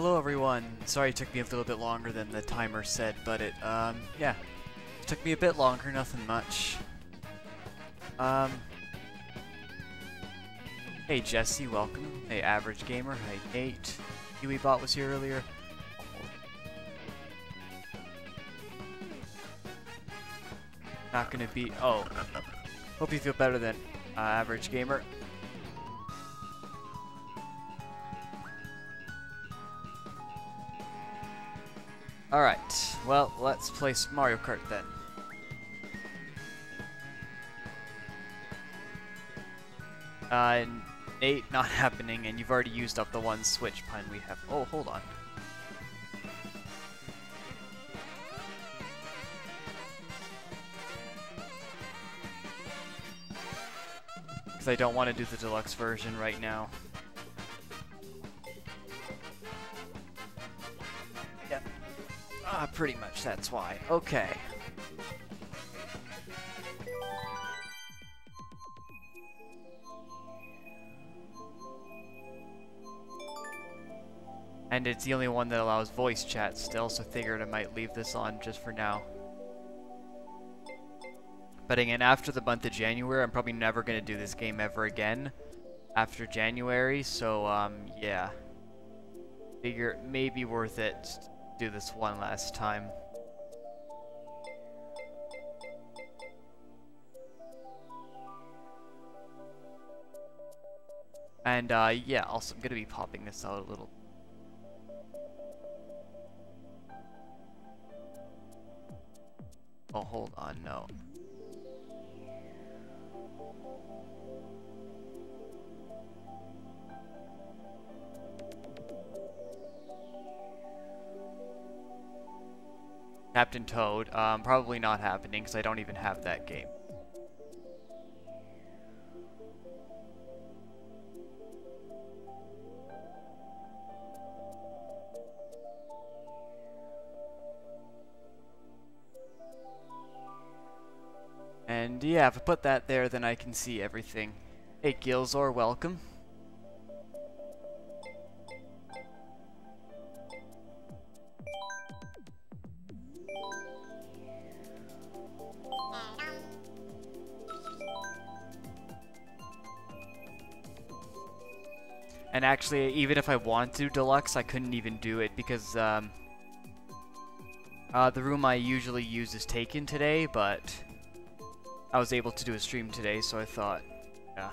Hello everyone. Sorry it took me a little bit longer than the timer said, but yeah. It took me a bit longer, nothing much. Hey Jesse, welcome. Hey Average Gamer, hey Nate. Hueybot was here earlier. Not gonna be, oh. Hope you feel better than Average Gamer. Alright, well, let's play some Mario Kart then. Nate, not happening, and you've already used up the one Switch pun we have. Oh, hold on. Because I don't want to do the deluxe version right now. Yep. Pretty much that's why. Okay. And it's the only one that allows voice chat still, so I figured I might leave this on just for now. But again, after the month of January, I'm probably never going to do this game ever again after January, so yeah. Figure it may be worth it to do this one last time. And yeah, also I'm going to be popping this out a little. Oh, hold on, no. Captain Toad, probably not happening because I don't even have that game. And yeah, if I put that there, then I can see everything. Hey Gilzor, welcome. And actually, even if I want to Deluxe, I couldn't even do it because the room I usually use is taken today, but I was able to do a stream today, so I thought, yeah.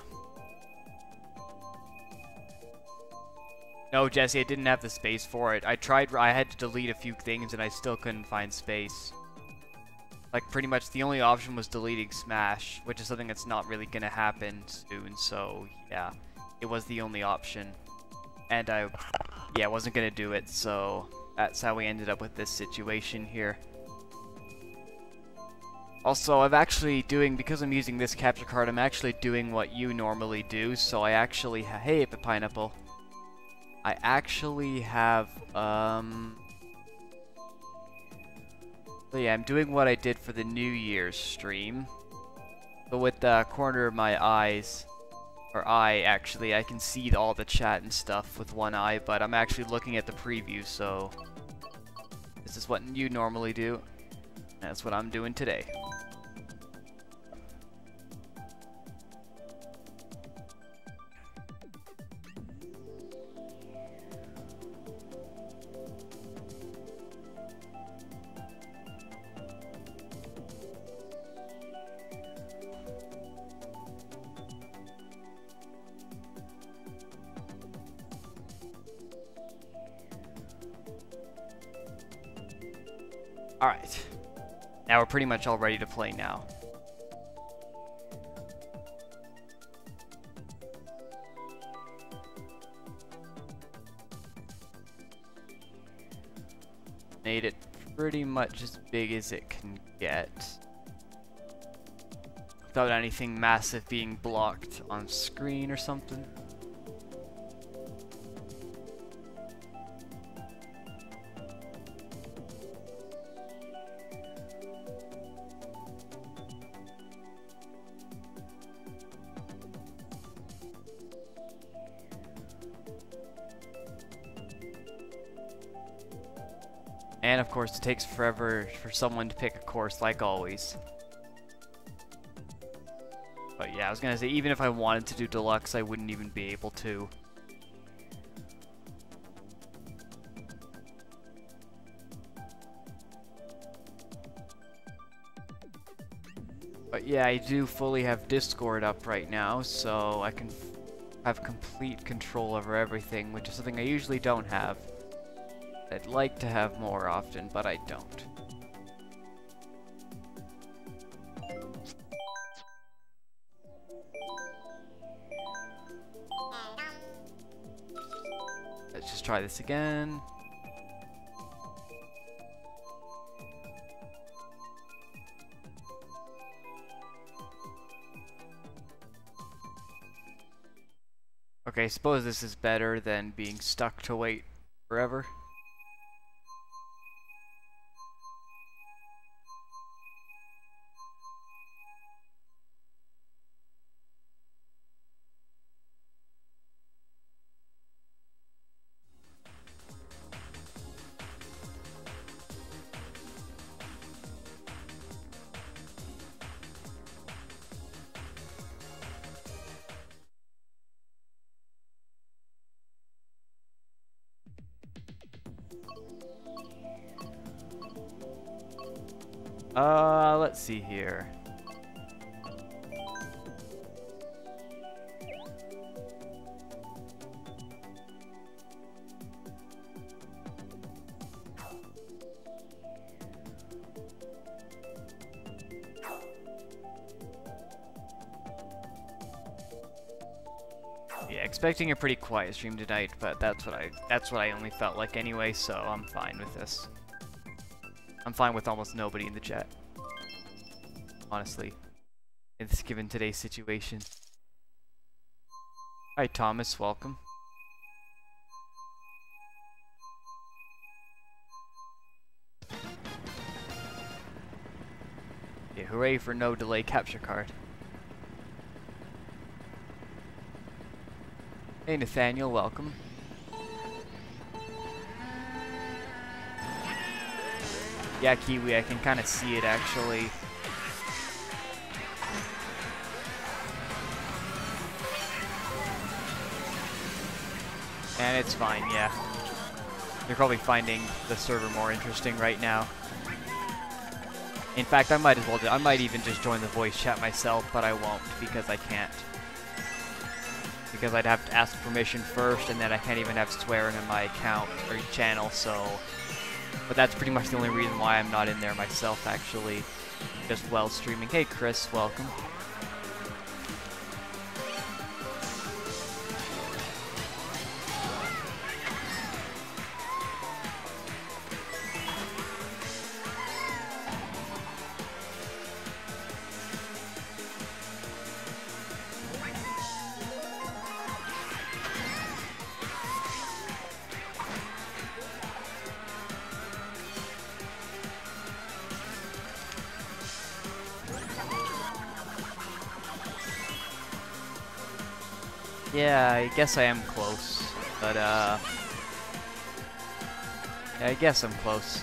No, Jesse, I didn't have the space for it. I tried, I had to delete a few things and I still couldn't find space. Like, pretty much the only option was deleting Smash, which is something that's not really gonna happen soon, so yeah. It was the only option. And yeah, wasn't gonna do it, so that's how we ended up with this situation here. Also, I'm actually doing, because I'm using this capture card, I'm actually doing what you normally do, so I actually hey, Pineapple. I actually have, so yeah, I'm doing what I did for the New Year's stream. But with the corner of my eyes, or eye, actually, I can see all the chat and stuff with one eye, but I'm actually looking at the preview, so this is what you normally do. That's what I'm doing today. Alright. Now we're pretty much all ready to play now. Made it pretty much as big as it can get. Without anything massive being blocked on screen or something. And of course, it takes forever for someone to pick a course, like always. But yeah, I was gonna say, even if I wanted to do Deluxe, I wouldn't even be able to. But yeah, I do fully have Discord up right now, so I can have complete control over everything, which is something I usually don't have. I'd like to have more often, but I don't. Let's just try this again. Okay, I suppose this is better than being stuck to wait forever. Let's see here. Yeah, expecting a pretty quiet stream tonight, but that's what I only felt like anyway, so I'm fine with this. I'm fine with almost nobody in the chat. Honestly, it's given today's situation. Hi Thomas, welcome. Yeah, hooray for no delay capture card. Hey Nathaniel, welcome. Yeah, Kiwi, I can kind of see it actually. And it's fine, yeah. You're probably finding the server more interesting right now. In fact, I might as well I might even just join the voice chat myself, but I won't because I can't. Because I'd have to ask permission first, and then I can't even have swearing in my account or channel, so... But that's pretty much the only reason why I'm not in there myself, actually. Just while streaming. Hey Chris, welcome. Yeah, I guess I am close, but yeah, I guess I'm close.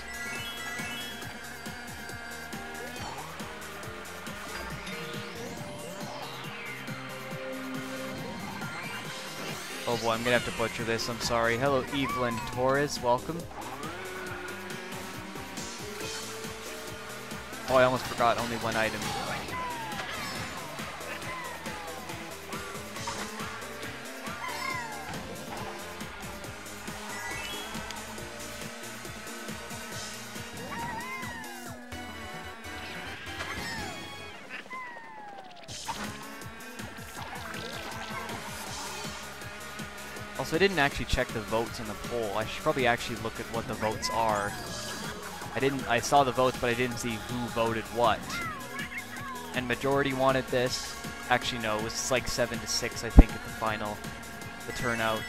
Oh boy, I'm gonna have to butcher this, I'm sorry. Hello Evelyn Torres, welcome. Oh, I almost forgot only one item. Also, I didn't actually check the votes in the poll. I should probably actually look at what the votes are. I saw the votes, but I didn't see who voted what. And majority wanted this. Actually, no, it was like 7 to 6, I think, at the final, the turnout.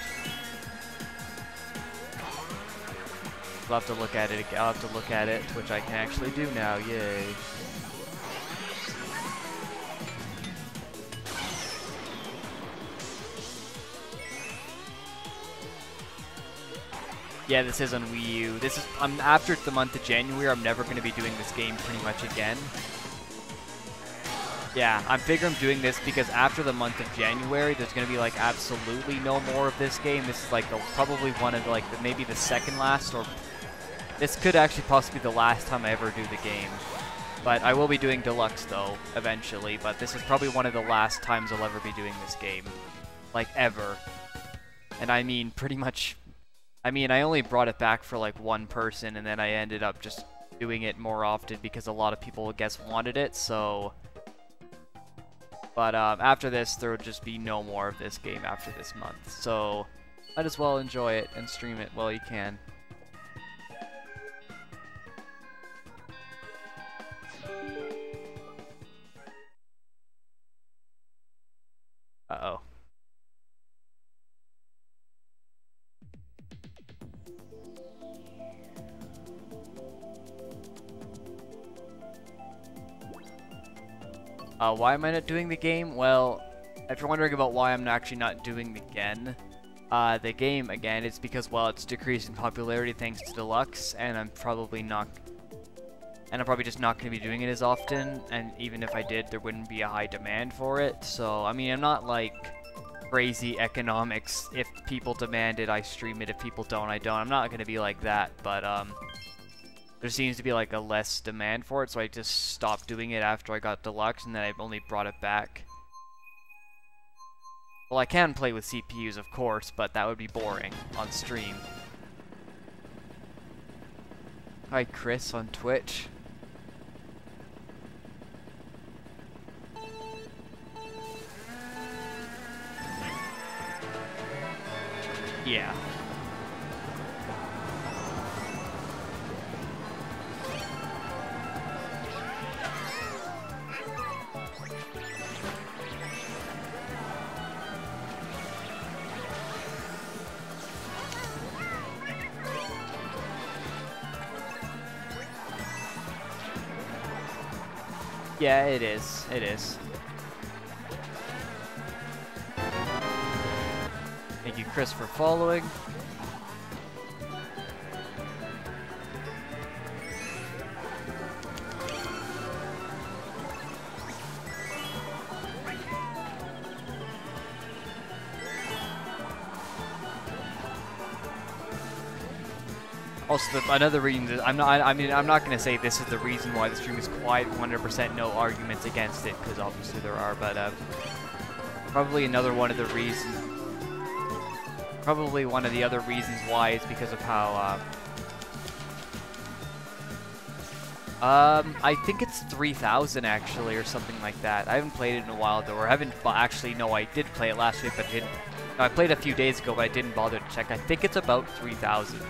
I'll have to look at it. I'll have to look at it, which I can actually do now. Yay. Yeah, this is on Wii U. This is after the month of January. I'm never going to be doing this game pretty much again. Yeah, I figure I'm doing this because after the month of January, there's going to be like absolutely no more of this game. This is like probably one of like maybe the second last, or this could actually possibly be the last time I ever do the game. But I will be doing Deluxe though eventually. But this is probably one of the last times I'll ever be doing this game, like ever. And I mean pretty much. I mean, I only brought it back for like one person, and then I ended up just doing it more often because a lot of people, I guess, wanted it. So. But after this, there will just be no more of this game after this month. So might as well enjoy it and stream it while you can. Uh-oh. Why am I not doing the game? Well, if you're wondering about why I'm actually not doing the game again, it's because, well, it's decreasing popularity thanks to Deluxe, and I'm probably just not going to be doing it as often, and even if I did, there wouldn't be a high demand for it. So, I mean, I'm not like crazy economics. If people demand it, I stream it. If people don't, I don't. I'm not going to be like that, but there seems to be like a less demand for it, so I just stopped doing it after I got Deluxe, and then I've only brought it back. Well, I can play with CPUs, of course, but that would be boring on stream. Hi, Chris on Twitch. Yeah. Yeah, it is. It is. Thank you, Chris, for following. Also, another reason is I'm not going to say this is the reason why the stream is quiet. 100% no arguments against it, because obviously there are. But probably one of the other reasons why is because of how I think it's 3,000 actually, or something like that. I haven't played it in a while though, or haven't. Actually, no, I did play it last week, but didn't. No, I played a few days ago, but I didn't bother to check. I think it's about 3,000.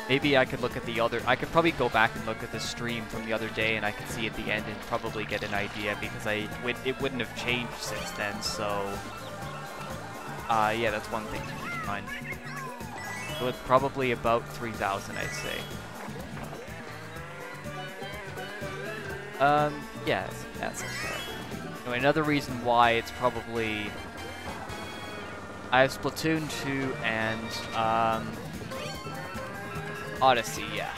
Maybe I could look at I could probably go back and look at the stream from the other day, and I could see at the end and probably get an idea, because it wouldn't have changed since then. So, yeah, that's one thing to keep in mind. So it's probably about 3,000, I'd say. Yeah, that's correct. Anyway, another reason why it's probably I have Splatoon 2 and Odyssey, yeah.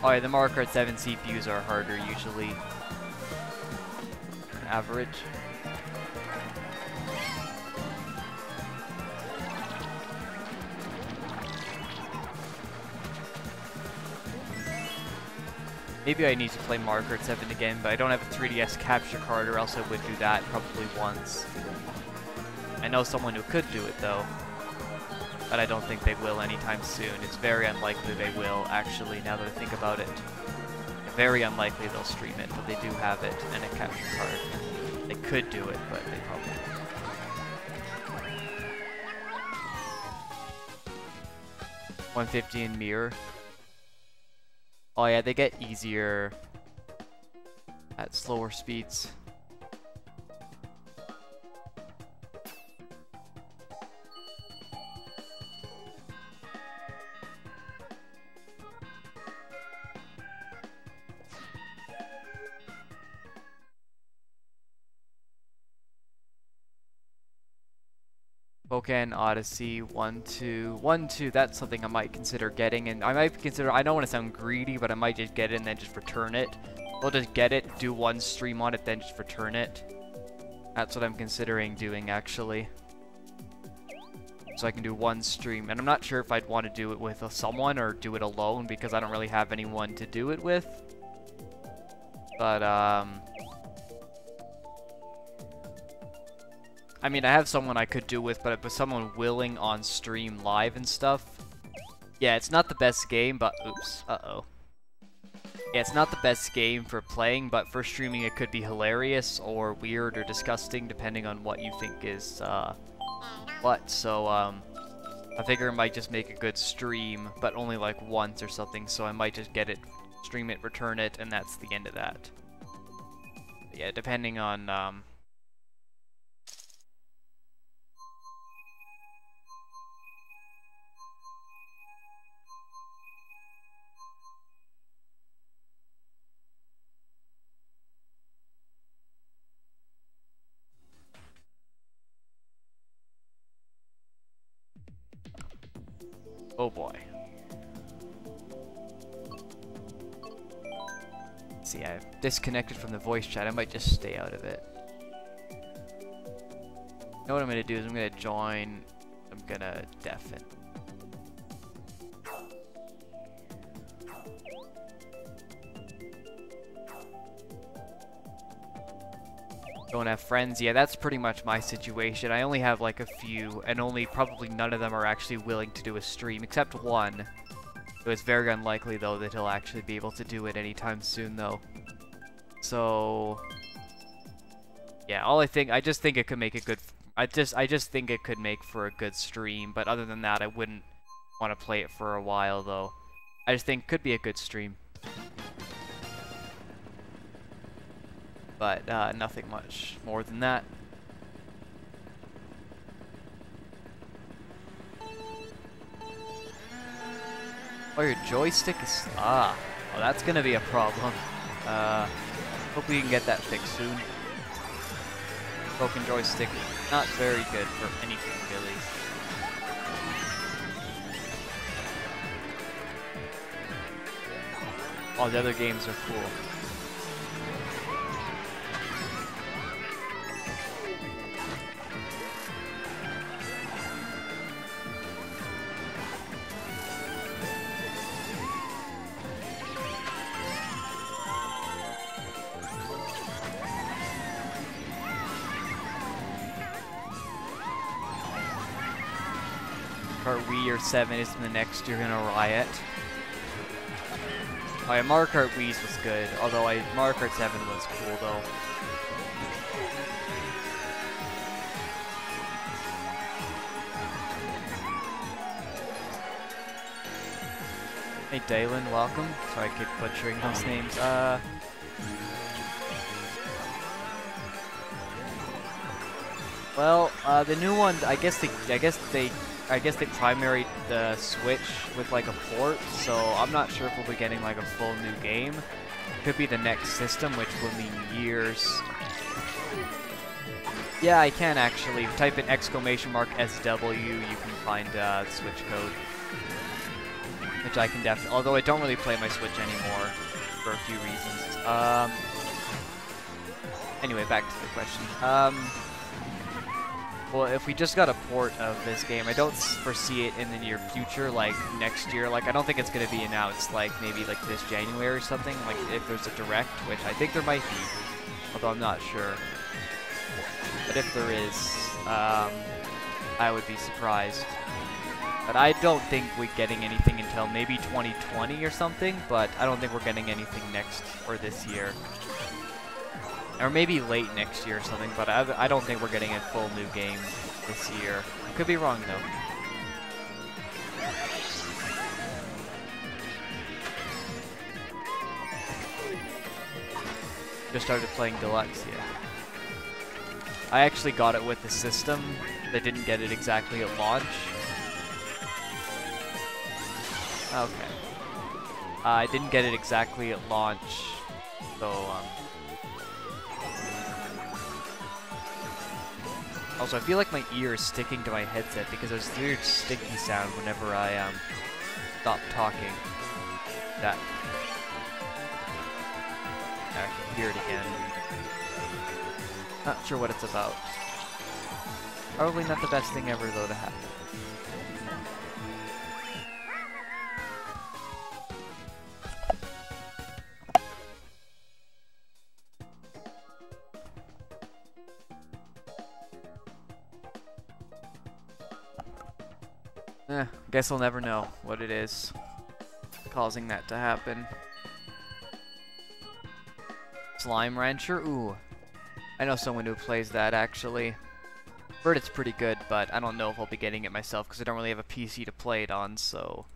Oh yeah, the Mario Kart 7 CPUs are harder usually. Average. Maybe I need to play Mario Kart 7 again, but I don't have a 3DS capture card, or else I would do that probably once. I know someone who could do it though, but I don't think they will anytime soon. It's very unlikely they will, actually, now that I think about it. Very unlikely they'll stream it, but they do have it and a capture card. They could do it, but they probably won't. 150 in mirror. Oh yeah, they get easier at slower speeds. Pokken Odyssey 1, 2, 1, 2. That's something I might consider getting, and I might consider. I don't want to sound greedy, but I might just get it and then just return it. I'll just get it, do one stream on it, then just return it. That's what I'm considering doing, actually. So I can do one stream, and I'm not sure if I'd want to do it with someone or do it alone because I don't really have anyone to do it with. But I mean, I have someone I could do with, but with someone willing on stream live and stuff. Yeah, it's not the best game, but oops, uh-oh. Yeah, it's not the best game for playing, but for streaming it could be hilarious or weird or disgusting depending on what you think is what. So I figure it might just make a good stream, but only like once or something, so I might just get it, stream it, return it, and that's the end of that. But yeah, depending on oh boy. See, I've disconnected from the voice chat. I might just stay out of it. You know what I'm gonna do is I'm gonna join. I'm gonna deafen. Don't have friends. Yeah, that's pretty much my situation. I only have like a few, and only probably none of them are actually willing to do a stream, except one. So it's very unlikely though that he'll actually be able to do it anytime soon though. So yeah, I just think it could make a good. I just think it could make for a good stream. But other than that, I wouldn't want to play it for a while though. I just think it could be a good stream. But nothing much more than that. Oh, your joystick is... well that's gonna be a problem. Hope we can get that fixed soon. Broken joystick, not very good for anything, really. All the other games are cool. Kart Wii or 7 is the next you're gonna riot. Oh yeah, Mario Kart Wii's was good, although Mario Kart 7 was cool though. Hey Dalen, welcome. Sorry I keep butchering those names. Well, the new one, I guess they primaried the Switch with like a port, so I'm not sure if we'll be getting like a full new game. Could be the next system, which will mean years. Yeah, I can actually type in !SW. You can find Switch code, which I can definitely. Although I don't really play my Switch anymore for a few reasons. Anyway, back to the question. Well, if we just got a port of this game, I don't foresee it in the near future, like next year. Like, I don't think it's going to be announced, like, maybe like this January or something, like if there's a direct, which I think there might be, although I'm not sure. But if there is, I would be surprised. But I don't think we're getting anything until maybe 2020 or something, but I don't think we're getting anything next or this year. Or maybe late next year or something, but I don't think we're getting a full new game this year. I could be wrong, though. Just started playing Deluxe, yeah. I actually got it with the system. I didn't get it exactly at launch. Okay. I didn't get it exactly at launch, so, Also, I feel like my ear is sticking to my headset because there's this weird sticky sound whenever I stop talking. That. I can hear it again. Not sure what it's about. Probably not the best thing ever, though, to happen. Guess I'll never know what it is causing that to happen. Slime Rancher? Ooh. I know someone who plays that, actually. Heard it's pretty good, but I don't know if I'll be getting it myself because I don't really have a PC to play it on, so...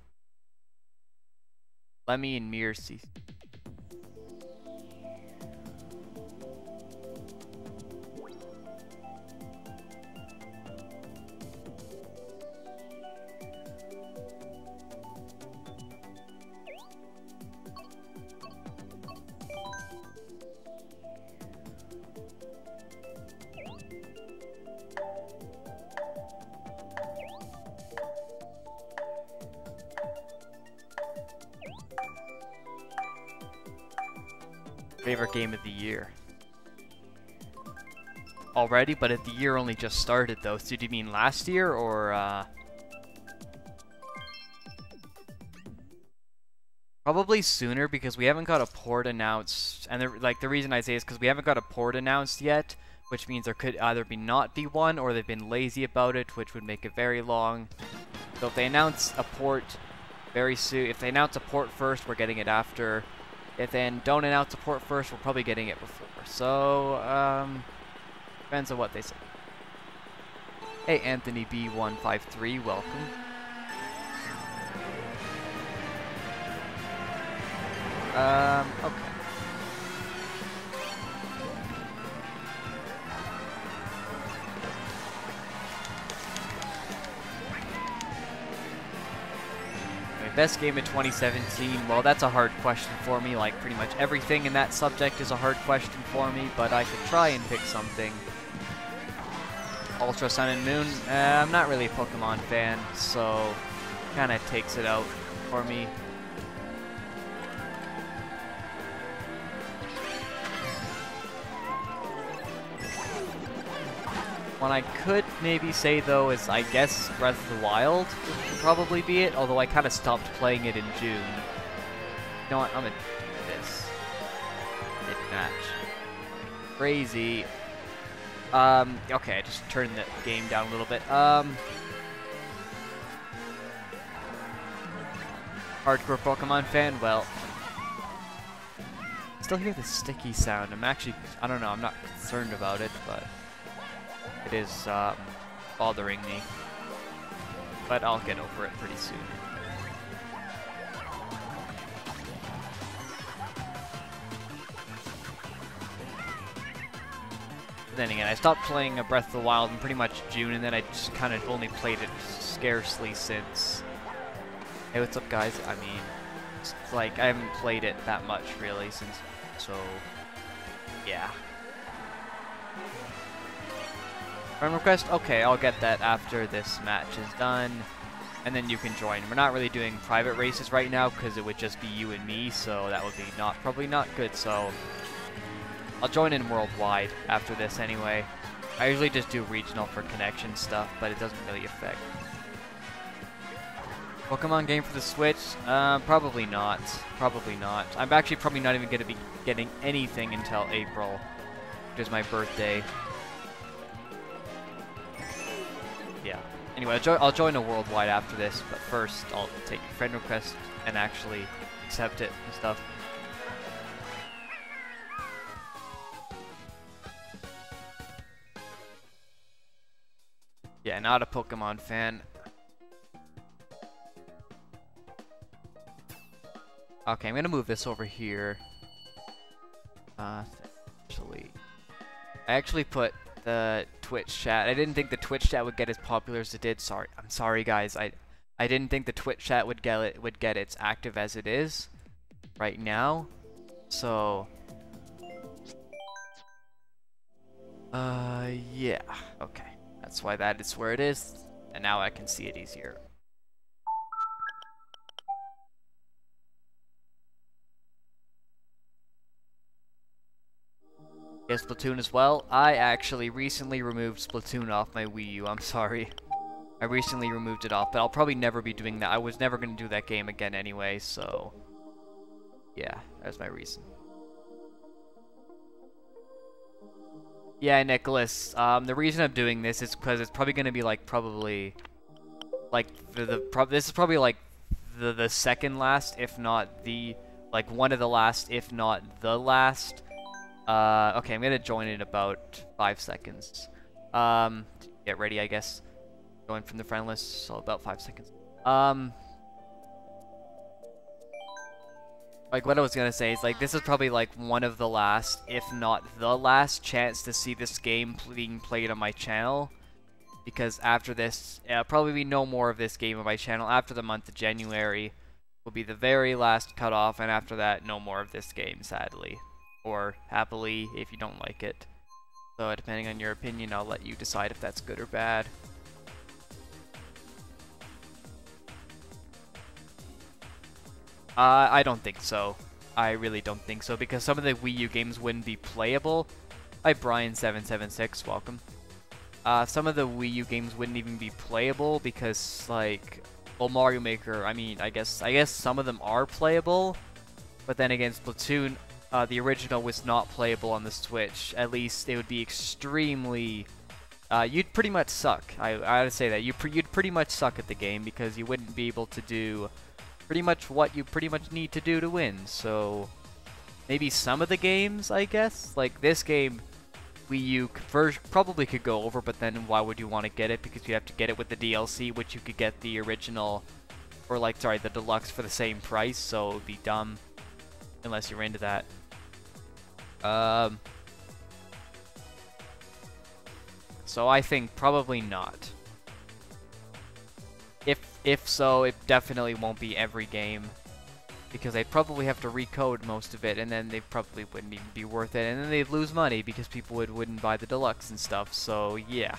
Lemmy and Mearcy. Favorite game of the year. Already, but the year only just started though. So do you mean last year or probably sooner because we haven't got a port announced, and the reason I say is because we haven't got a port announced yet, which means there could either not be one or they've been lazy about it, which would make it very long. So if they announce a port very soon, if they announce a port first, we're getting it after. If they don't announce a port first, we're probably getting it before. So, depends on what they say. Hey, Anthony B153, welcome. Okay. Best game of 2017, well, that's a hard question for me. Like, pretty much everything in that subject is a hard question for me, but I could try and pick something. Ultra Sun and Moon, I'm not really a Pokemon fan, so kind of takes it out for me. One I could maybe say, though, is I guess Breath of the Wild would probably be it, although I kind of stopped playing it in June. You know what, I'm gonna do this. Hit match. Crazy. Okay, I just turned the game down a little bit. Hardcore Pokemon fan, well. Still hear the sticky sound. I'm actually, I don't know, I'm not concerned about it, but it is bothering me, but I'll get over it pretty soon. Then again, I stopped playing Breath of the Wild in pretty much June, and then I just kind of only played it scarcely since. Hey, what's up, guys? I mean, it's like I haven't played it that much really since, so yeah. Friend request? Okay, I'll get that after this match is done, and then you can join. We're not really doing private races right now because it would just be you and me, so that would be probably not good, so I'll join in worldwide after this anyway. I usually just do regional for connection stuff, but it doesn't really affect. Pokemon game for the Switch? Probably not. Probably not. I'm actually probably not even going to be getting anything until April, which is my birthday. Yeah. Anyway, I'll join a worldwide after this, but first I'll take your friend request and actually accept it and stuff. Yeah, not a Pokemon fan. Okay, I'm gonna move this over here. I actually put the Twitch chat. I didn't think the Twitch chat would get as popular as it did. I'm sorry, guys. I didn't think the Twitch chat would get as active as it is right now. So, yeah. Okay. That's why that is where it is, and now I can see it easier. Yes, Splatoon as well. I actually recently removed Splatoon off my Wii U. I'm sorry. I recently removed it off, but I'll probably never be doing that. I was never going to do that game again anyway, so... yeah, that's my reason. Yeah, Nicholas, the reason I'm doing this is because it's probably going to be like, this is probably like the second last, if not the, like one of the last, if not the last. Okay, I'm going to join in about 5 seconds. Get ready, I guess. Join from the friend list, so about 5 seconds. Like, what I was gonna say is, like, this is probably, like, one of the last, if not the last, chance to see this game being played on my channel. Because after this, probably be no more of this game on my channel. After the month of January will be the very last cutoff, and after that, no more of this game, sadly. Or happily, if you don't like it. So, depending on your opinion, I'll let you decide if that's good or bad. I don't think so. I really don't think so, because some of the Wii U games wouldn't be playable. Hi, Brian776, welcome. Some of the Wii U games wouldn't even be playable because, like, well, Mario Maker, I mean, I guess some of them are playable, but then again, Splatoon, the original was not playable on the Switch. At least it would be extremely, you'd pretty much suck. I would say that you'd pretty much suck at the game because you wouldn't be able to do pretty much what you pretty much need to do to win. So maybe some of the games, I guess, like this game, Wii U probably could go over, but then why would you want to get it? Because you have to get it with the DLC, which you could get the original, or like, sorry, the Deluxe for the same price, so it would be dumb unless you're into that. So I think probably not. If so, it definitely won't be every game, because they'd probably have to recode most of it, and then they probably wouldn't even be worth it, and then they'd lose money because people wouldn't buy the Deluxe and stuff, so yeah.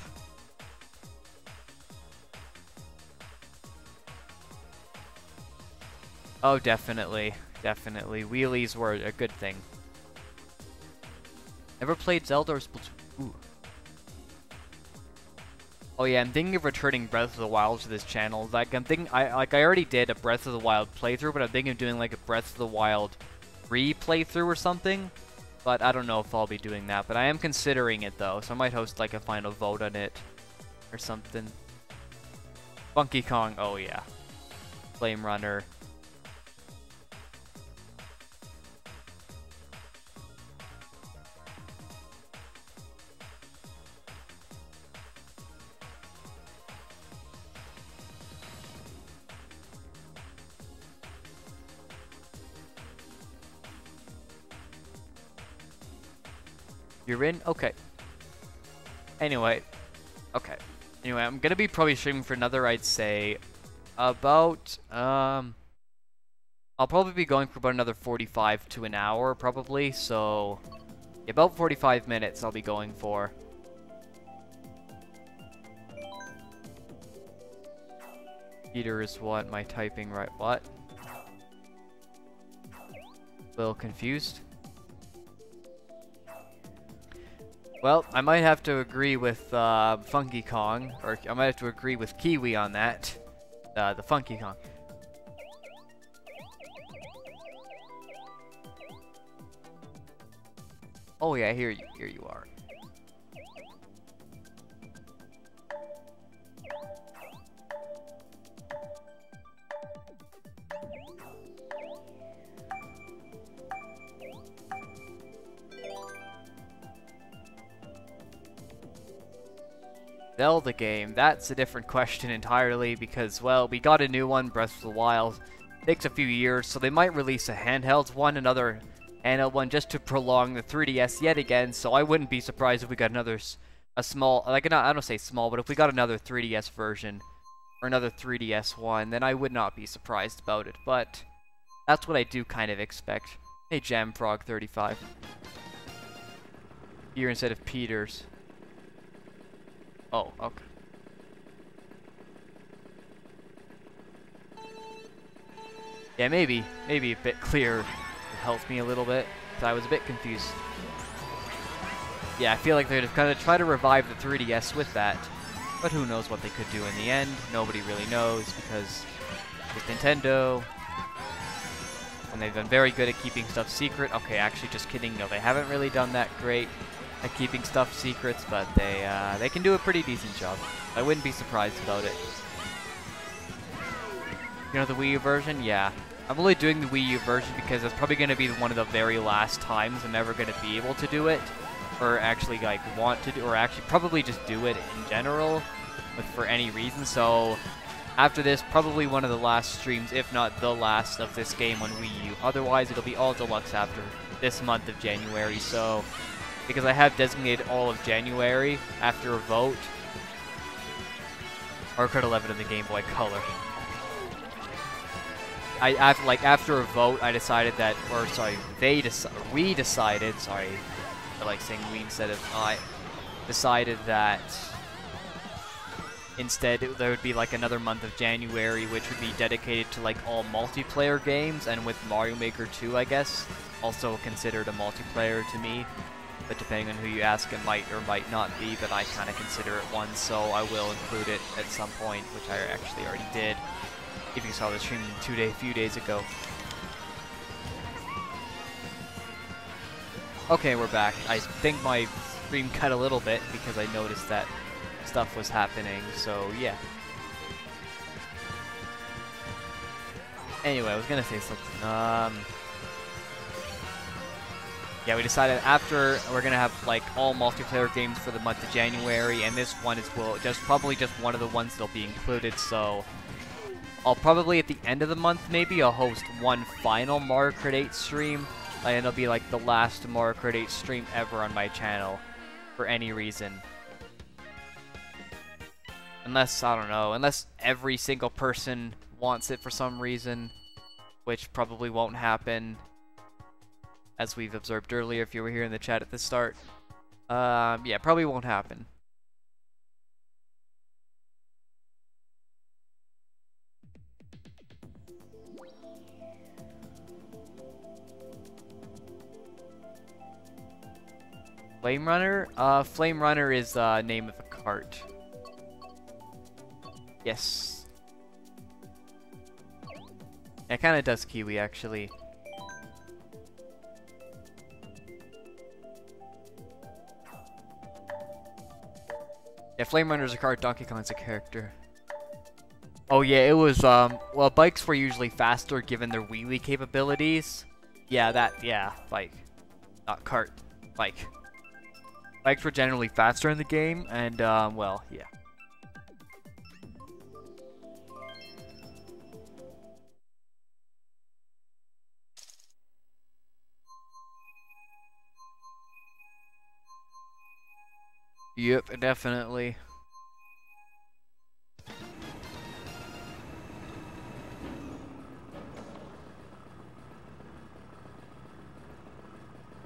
Oh, definitely. Definitely. Wheelies were a good thing. Never played Zelda or Splatoon. Ooh. Oh yeah, I'm thinking of returning Breath of the Wild to this channel. Like, I already did a Breath of the Wild playthrough, but I'm thinking of doing like a Breath of the Wild re-playthrough or something. But I don't know if I'll be doing that. But I am considering it though, so I might host like a final vote on it or something. Funky Kong, oh yeah. Flame Runner. You're in? Okay. Anyway. Okay. Anyway, I'm gonna be probably streaming for another, I'd say, about, I'll probably be going for about another 45 to an hour, probably, so, about 45 minutes I'll be going for. Peter is what? Am I typing right? What? A little confused. Well, I might have to agree with Funky Kong, or I might have to agree with Kiwi on that. The Funky Kong. Oh yeah, here you are. Zelda game, that's a different question entirely because, well, we got a new one, Breath of the Wild. It takes a few years, so they might release a handheld one, another handheld one, just to prolong the 3DS yet again, so I wouldn't be surprised if we got another, a small, like, I don't say small, but if we got another 3DS version, or another 3DS one, then I would not be surprised about it, but that's what I do kind of expect. Hey, Jamfrog35. Here instead of Peters. Oh, okay. Yeah, maybe a bit clearer helps me a little bit, because I was a bit confused. Yeah, I feel like they're gonna try to revive the 3DS with that, but who knows what they could do in the end. Nobody really knows, because it's Nintendo, and they've been very good at keeping stuff secret. Okay, actually, just kidding. No, they haven't really done that great at keeping stuff secrets, but they can do a pretty decent job. I wouldn't be surprised about it. You know the Wii U version? Yeah. I'm only doing the Wii U version because it's probably going to be one of the very last times I'm ever going to be able to do it, or actually like want to do, or actually probably just do it in general, for any reason. So after this, probably one of the last streams, if not the last, of this game on Wii U. Otherwise, it'll be all Deluxe after this month of January. So because I have designated all of January after a vote, or Kart 11 in the Game Boy Color. After a vote, I decided that, or sorry, we decided, sorry, I like saying we instead of I, decided that instead there would be like another month of January, which would be dedicated to like all multiplayer games, and with Mario Maker 2, I guess, also considered a multiplayer to me, but depending on who you ask, it might or might not be, but I kind of consider it one, so I will include it at some point, which I actually already did. If you saw the stream a few days ago. Okay, we're back. I think my stream cut a little bit because I noticed that stuff was happening, so yeah. Anyway, I was gonna say something. Yeah, we decided after we're gonna have like all multiplayer games for the month of January, and this one is probably just one of the ones that'll be included, so I'll probably, at the end of the month, maybe, I'll host one final Mario Kart 8 stream, and it'll be like the last Mario Kart 8 stream ever on my channel, for any reason. Unless, I don't know, unless every single person wants it for some reason, which probably won't happen, as we've observed earlier if you were here in the chat at the start. Yeah, probably won't happen. Flame Runner? Flame Runner is the name of a kart. Yes. Yeah, it kind of does Kiwi, actually. Yeah, Flame Runner's a kart, Donkey Kong's a character. Oh yeah, it was, well, bikes were usually faster given their wheelie capabilities. Yeah, bike. Not kart, bike. Bikes were generally faster in the game, and, well, yeah. Yep, definitely.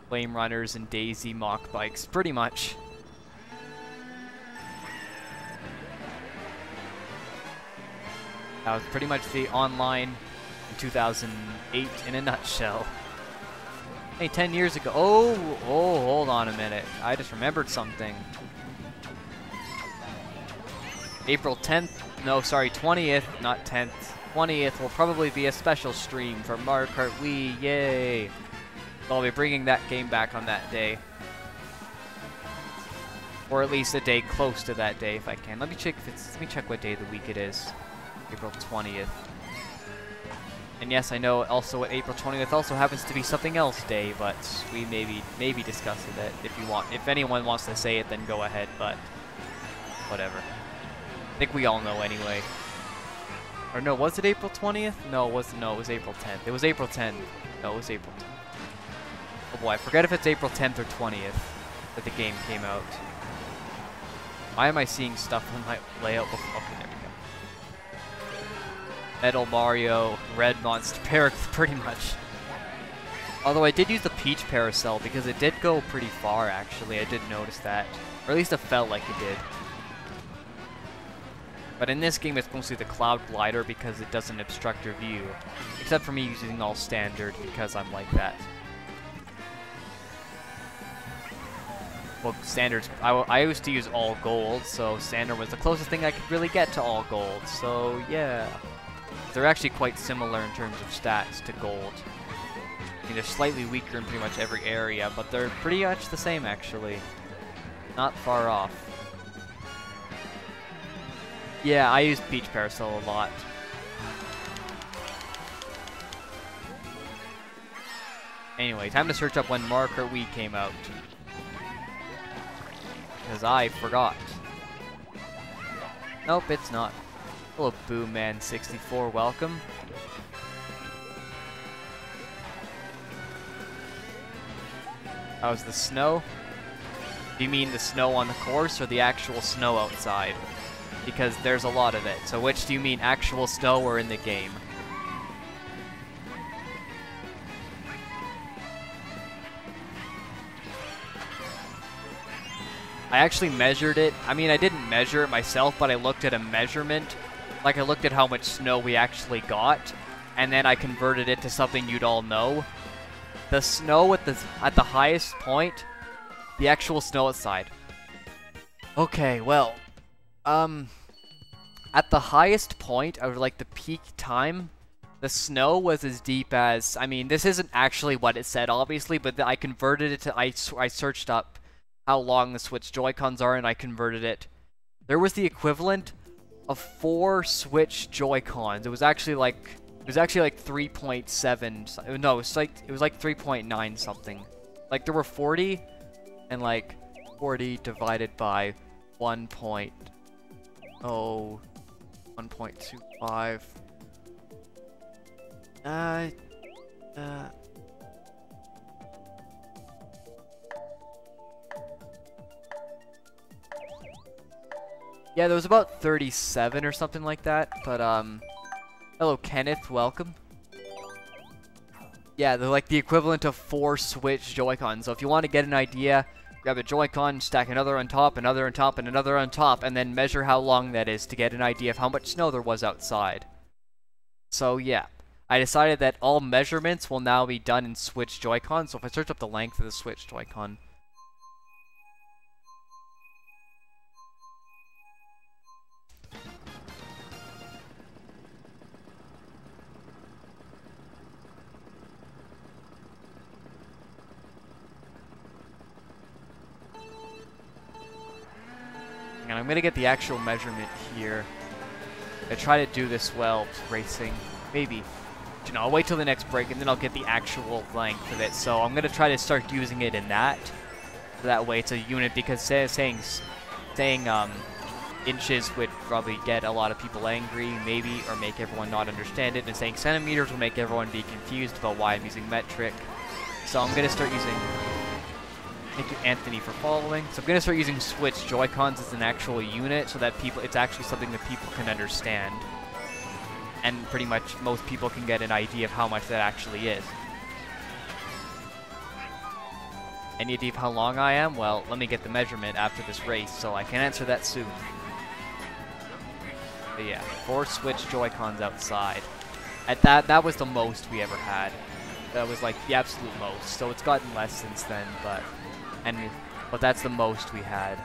Flame Runners and Daisy mock bikes, pretty much. That was pretty much the online in 2008 in a nutshell. Hey, 10 years ago. Oh, hold on a minute. I just remembered something. April 10th, no, sorry, 20th, not 10th. 20th will probably be a special stream for Mario Kart Wii, yay! I'll be bringing that game back on that day. Or at least a day close to that day if I can. Let me check what day of the week it is. April 20th. And yes, I know also what April 20th also happens to be something else day, but we maybe discussing it if you want. If anyone wants to say it, then go ahead, but whatever. I think we all know anyway. Or no, was it April 20th? No, it was April 10th. It was April 10th. No, it was April 10th. Oh boy, I forget if it's April 10th or 20th that the game came out. Why am I seeing stuff on my layout before? Okay, there we go. Metal Mario, Red Monster, pretty much. Although I did use the Peach Parasol because it did go pretty far, actually. I did notice that. Or at least it felt like it did. But in this game, it's mostly the Cloud Glider because it doesn't obstruct your view. Except for me using all standard because I'm like that. Well, standards, I used to use all gold, so standard was the closest thing I could really get to all gold, so yeah. They're actually quite similar in terms of stats to gold. I mean, they're slightly weaker in pretty much every area, but they're pretty much the same actually. Not far off. Yeah, I use Peach Parasol a lot. Anyway, time to search up when Mario Kart Wii came out. Because I forgot. Nope, it's not. Hello, Booman64, welcome. How's the snow? Do you mean the snow on the course or the actual snow outside? Because there's a lot of it. So which do you mean, actual snow or in the game? I actually measured it. I mean, I didn't measure it myself, but I looked at a measurement. Like, I looked at how much snow we actually got, and then I converted it to something you'd all know. The snow at the highest point, the actual snow outside. Okay, well, at the highest point, of like the peak time, the snow was as deep as, I mean, this isn't actually what it said, obviously, but I converted it to, I searched up how long the Switch Joy-Cons are, and I converted it. There was the equivalent of 4 Switch Joy-Cons. It was actually like 3.7. No, it was like 3.9 something. Like there were 40, and like 40 divided by 1.0, 1.25. Yeah, there was about 37 or something like that, but, hello Kenneth, welcome. Yeah, they're like the equivalent of 4 Switch Joy-Cons, so if you want to get an idea, grab a Joy-Con, stack another on top, another on top, and another on top, and then measure how long that is to get an idea of how much snow there was outside. So yeah, I decided that all measurements will now be done in Switch Joy-Con, so if I search up the length of the Switch Joy-Con, and I'm gonna get the actual measurement here. I try to do this while racing. Maybe. You know, I'll wait till the next break and then I'll get the actual length of it. So I'm gonna try to start using it in that. So that way it's a unit, because saying inches would probably get a lot of people angry, maybe, or make everyone not understand it. And saying centimeters will make everyone be confused about why I'm using metric. So I'm gonna start using. Thank you, Anthony, for following. So I'm going to start using Switch Joy-Cons as an actual unit so that it's actually something that people can understand. And pretty much most people can get an idea of how much that actually is. Any idea of how long I am? Well, let me get the measurement after this race, so I can answer that soon. But yeah, 4 Switch Joy-Cons outside. At that was the most we ever had. That was like the absolute most. So it's gotten less since then, but that's the most we had.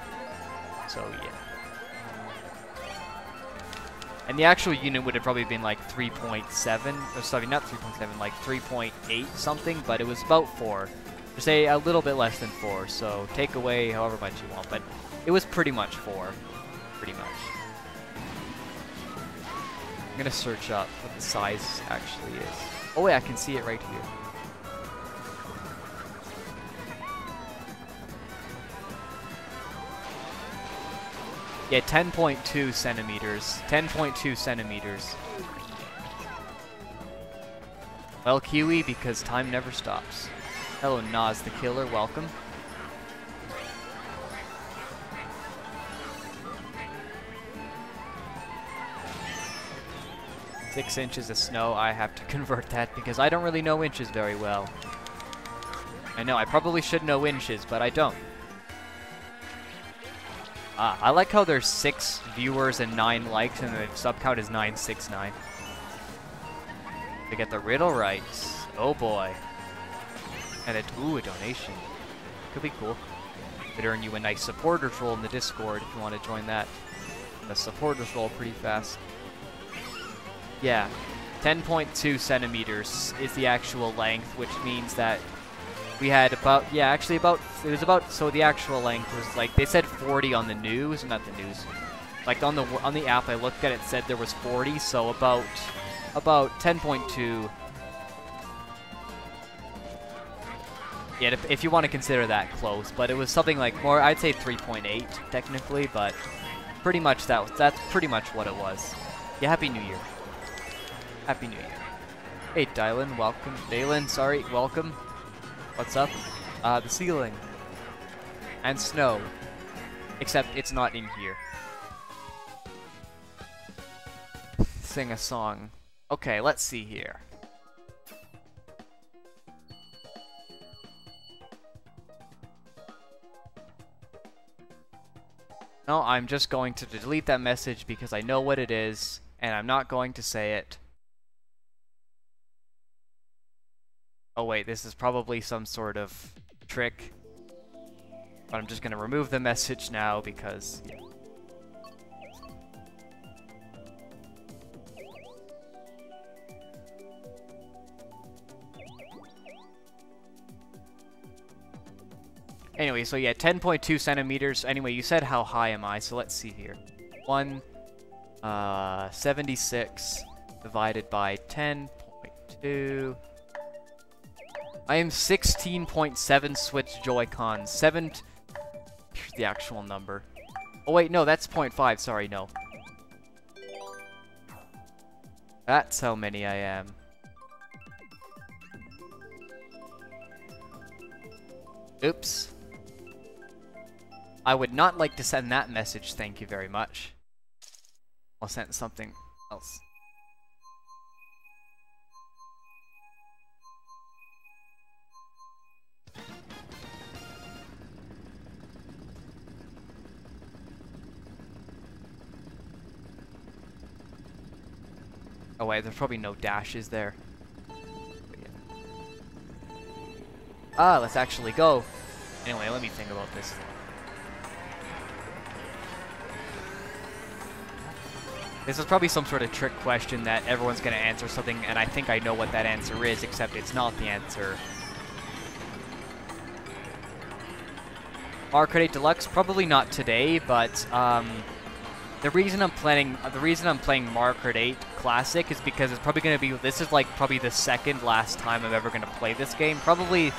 So yeah. And the actual unit would have probably been like 3.7, or sorry, not 3.7, like 3.8 something, but it was about 4. Or say a little bit less than 4, so take away however much you want, but it was pretty much 4. Pretty much. I'm gonna search up what the size actually is. Oh wait, I can see it right here. Yeah, 10.2 centimeters. 10.2 centimeters. Well, Kiwi, because time never stops. Hello, Nas the Killer, welcome. Six inches of snow, I have to convert that because I don't really know inches very well. I know, I probably should know inches, but I don't. I like how there's 6 viewers and 9 likes, and the sub count is 969. To get the riddle right. Oh boy. And a donation. Could be cool. Could earn you a nice supporters role in the Discord if you want to join that. The supporters roll pretty fast. Yeah. 10.2 centimeters is the actual length, which means that we had about, yeah, actually about, it was about, so the actual length was like, they said 40 on the news, not the news. Like on the app I looked at, it said there was 40, so about 10.2. Yeah, if you want to consider that close, but it was something like more, I'd say 3.8 technically, but pretty much that's pretty much what it was. Yeah, Happy New Year. Happy New Year. Hey, Dylan, welcome. Dalen, sorry, welcome. What's up? The ceiling. And snow. Except it's not in here. Sing a song. Okay, let's see here. No, I'm just going to delete that message because I know what it is, and I'm not going to say it. Oh wait, this is probably some sort of trick. But I'm just going to remove the message now because, yeah. Anyway, so yeah, 10.2 centimeters. Anyway, you said how high am I, so let's see here. 76 divided by 10.2. I am 16.7 Switch Joy-Cons. 7... Here's the actual number. Oh wait, no, that's 0.5. Sorry, no. That's how many I am. Oops. I would not like to send that message, thank you very much. I'll send something else. Oh wait, there's probably no dashes there. Ah, let's actually go. Anyway, let me think about this. This is probably some sort of trick question that everyone's going to answer something, and I think I know what that answer is, except it's not the answer. Mario Kart 8 Deluxe, probably not today, but the reason I'm playing Mario Kart 8 Classic is because it's probably going to be, this is like probably the second last time I'm ever going to play this game. Probably,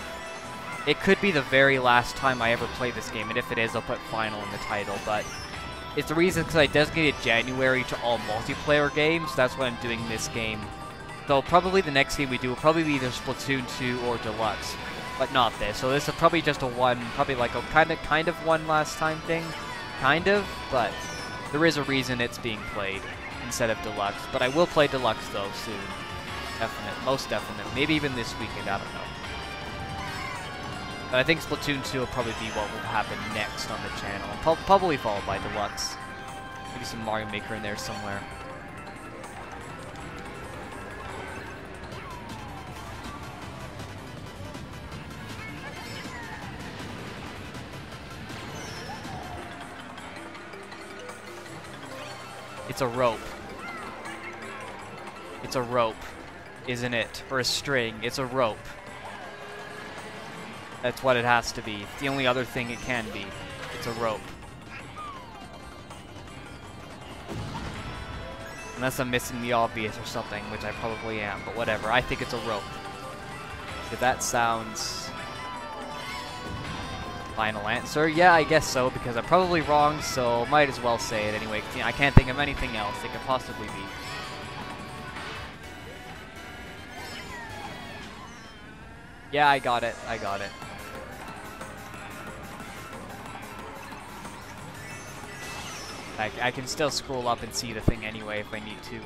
it could be the very last time I ever play this game, and if it is, I'll put final in the title, but it's the reason because I designated January to all multiplayer games. That's why I'm doing this game. So probably the next game we do will probably be either Splatoon 2 or Deluxe, but not this. So this is probably just a one, probably like a kind of one last time thing, kind of. But there is a reason it's being played instead of Deluxe. But I will play Deluxe though soon, definite, most definite. Maybe even this weekend. I don't know. But I think Splatoon 2 will probably be what will happen next on the channel. Probably followed by Deluxe. Maybe some Mario Maker in there somewhere. It's a rope. It's a rope, isn't it? Or a string. It's a rope. That's what it has to be. It's the only other thing it can be. It's a rope. Unless I'm missing the obvious or something, which I probably am, but whatever. I think it's a rope. If that sounds... Final answer? Yeah, I guess so, because I'm probably wrong, so might as well say it anyway. You know, I can't think of anything else it could possibly be. Yeah, I got it. I got it. I can still scroll up and see the thing anyway if I need to.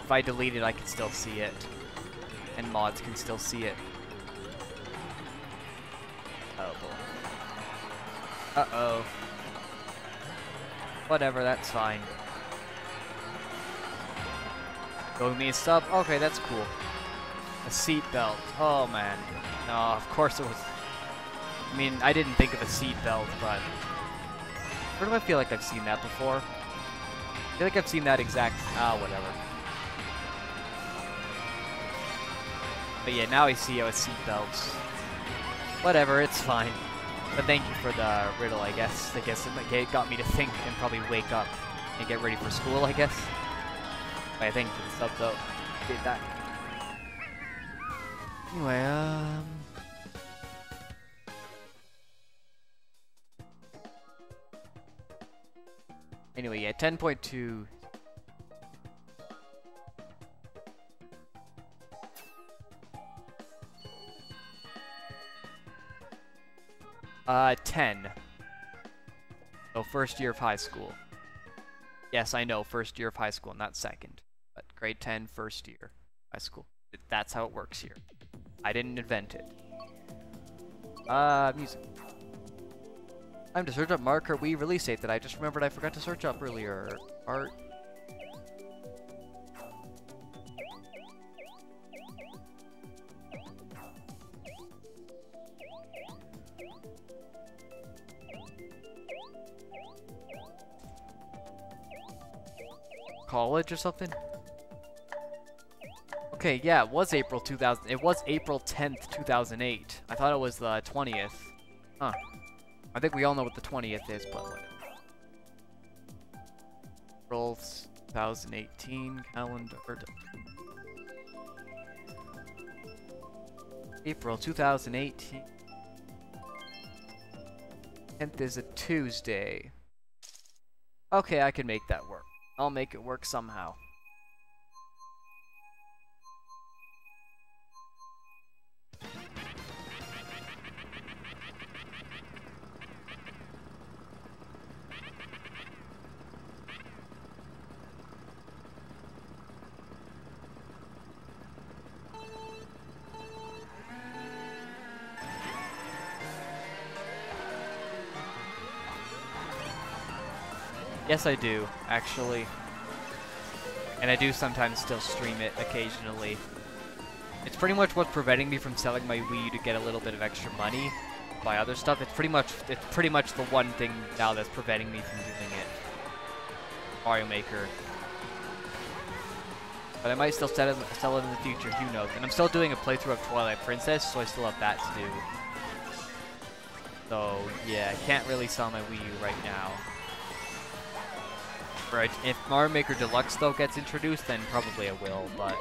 If I delete it, I can still see it. And mods can still see it. Oh boy. Uh-oh. Whatever, that's fine. Go me a sub? Okay, that's cool. A seat belt. Oh man. No, of course it was. I mean, I didn't think of a seat belt, but where do I feel like I've seen that before? I feel like I've seen that exact. Whatever. But yeah, now I see how a seat belts. Whatever, it's fine. But thank you for the riddle, I guess. I guess it got me to think and probably wake up and get ready for school, I guess. But thank you for the sub, though. Did that. Anyway, Anyway, yeah, 10.2. Uh, 10. So first year of high school. Yes, I know, first year of high school, not second. But grade 10, first year high school. That's how it works here. I didn't invent it. Music. Time to search up Mario Kart Wii release date that I just remembered I forgot to search up earlier. Art. College or something? Okay, yeah, it was April 2000. It was April 10th, 2008. I thought it was the 20th. Huh. I think we all know what the 20th is, but whatever. April 2018 calendar. April 2018. 10th is a Tuesday. Okay, I can make that work. I'll make it work somehow. Yes, I do, actually. And I do sometimes still stream it occasionally. It's pretty much what's preventing me from selling my Wii U to get a little bit of extra money. Buy other stuff. It's pretty much the one thing now that's preventing me from doing it. Mario Maker. But I might still sell it in the future, who knows. And I'm still doing a playthrough of Twilight Princess, so I still have that to do. So, yeah, I can't really sell my Wii U right now. Right, if Mario Maker Deluxe, though, gets introduced, then probably I will, but...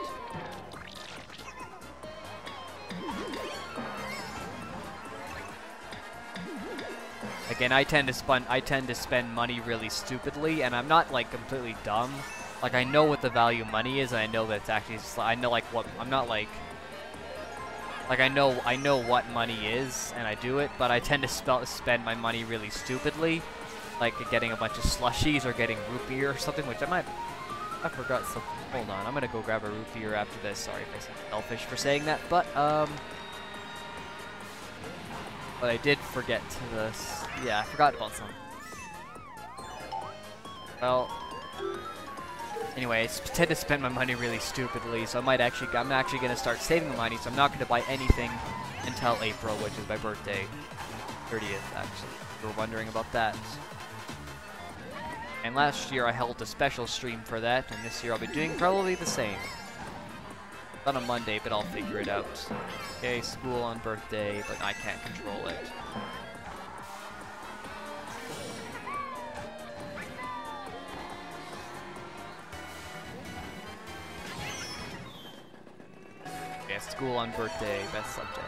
Again, I tend to spend money really stupidly, and I'm not, like, completely dumb. Like, I know what the value of money is, and I know that it's actually... I know, like, what... I'm not, like... Like, I know what money is, and I do it, but I tend to spend my money really stupidly. Like getting a bunch of slushies or getting root beer or something, which I forgot something. Hold on, I'm gonna go grab a root beer after this. Sorry if I seem selfish for saying that, but I did forget to this. Yeah, I forgot about something. Well, anyway, I tend to spend my money really stupidly, so I'm actually gonna start saving money, so I'm not gonna buy anything until April, which is my birthday. 30th, actually. If you were wondering about that. And last year I held a special stream for that, and this year I'll be doing probably the same. On a Monday, but I'll figure it out. Okay, school on birthday, but I can't control it. Yeah, school on birthday, best subject.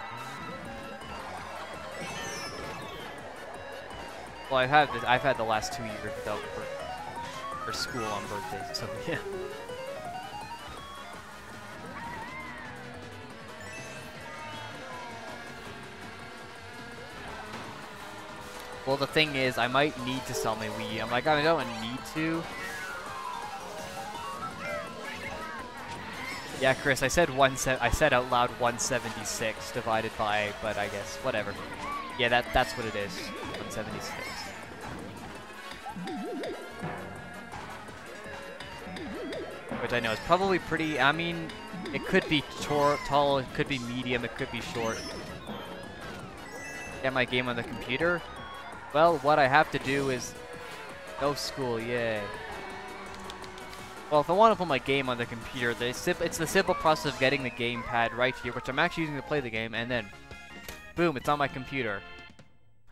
Well, I've had the last 2 years without for school on birthdays, so yeah. Well, the thing is, I might need to sell my Wii U. I'm like, I don't need to. Yeah, Chris, I said out loud 176 divided by, but I guess whatever. Yeah, that's what it is. 176. which I know is probably pretty, I mean, it could be tall, it could be medium, it could be short. Get my game on the computer? Well, what I have to do is no school, yay. Well, if I want to put my game on the computer, it's the simple process of getting the gamepad right here, which I'm actually using to play the game, and then, boom, it's on my computer.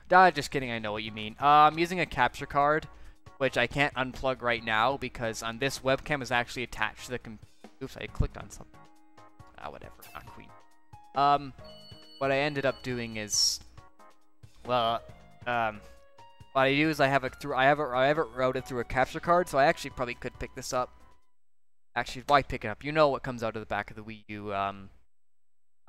Just kidding, I know what you mean. I'm using a capture card, which I can't unplug right now, because on this webcam is actually attached to the oops, I clicked on something. Whatever, not queen. What I ended up doing is, well, what I do is I have it routed through a capture card, so I actually probably could pick this up. Actually, why pick it up? You know what comes out of the back of the Wii U. I'm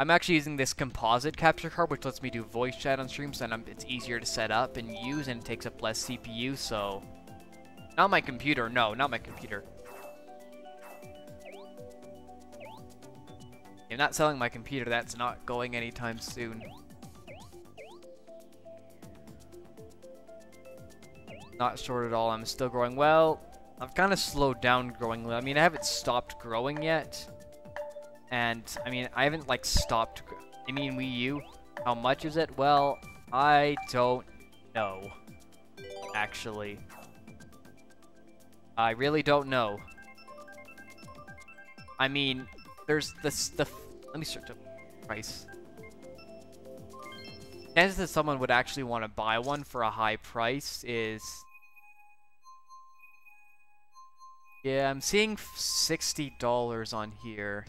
actually using this composite capture card, which lets me do voice chat on streams, and it's easier to set up and use, and it takes up less CPU, so... Not my computer, no, not my computer. I'm not selling my computer, that's not going anytime soon. Not short at all, I'm still growing. Well, I've kind of slowed down growing. I mean, I haven't stopped growing yet. And, I mean, I haven't, like, stopped. I mean, Wii U, how much is it? Well, I don't know, actually. I really don't know. I mean, there's let me search up price. Chances that someone would actually want to buy one for a high price is... Yeah, I'm seeing $60 on here.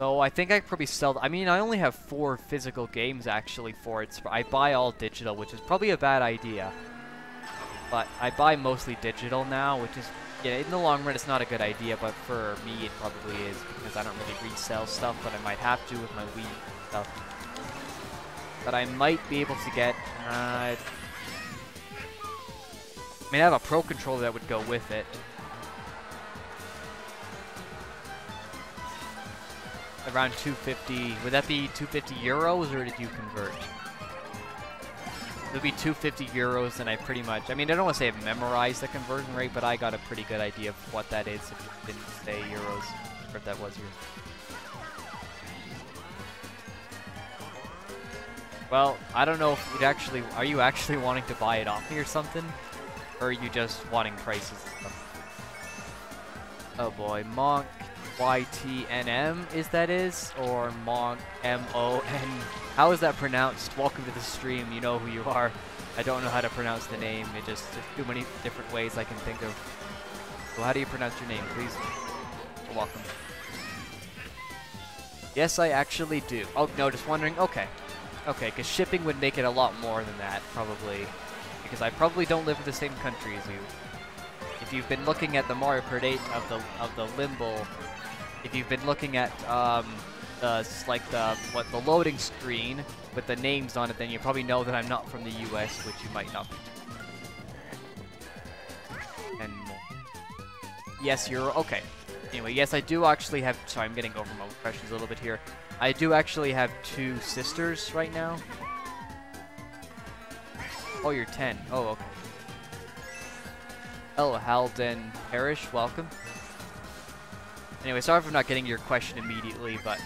So I think I could probably sell... I mean, I only have 4 physical games actually for it. I buy all digital, which is probably a bad idea. But I buy mostly digital now, which is... Yeah, in the long run, it's not a good idea, but for me, it probably is, because I don't really resell stuff, but I might have to with my Wii stuff. But I might be able to get... I mean, I have a Pro Controller that would go with it. Around 250. Would that be 250 euros, or did you convert? It would be 250 euros, and I pretty much... I mean, I don't want to say I've memorized the conversion rate, but I got a pretty good idea of what that is if you didn't say euros, or if that was euros. Well, I don't know if you'd actually... Are you actually wanting to buy it off me or something? Or are you just wanting prices and stuff? Oh boy, Monk YTNM is? Or Monk MON... How is that pronounced? Welcome to the stream, you know who you are. I don't know how to pronounce the name, there's too many different ways I can think of. So how do you pronounce your name, please? You're welcome. Yes, I actually do. Oh, no, just wondering, okay. Okay, because shipping would make it a lot more than that, probably. Because I probably don't live in the same country as you. If you've been looking at the Mario Kart 8 of the Limbo, if you've been looking at the loading screen with the names on it, then you probably know that I'm not from the US, which you might not be. And yes, you're okay. Anyway, yes, I do actually have. Sorry, I'm getting over my questions a little bit here. I do actually have 2 sisters right now. Oh, you're 10. Oh, okay. Hello, Halden Parrish. Welcome. Anyway, sorry for not getting your question immediately, but...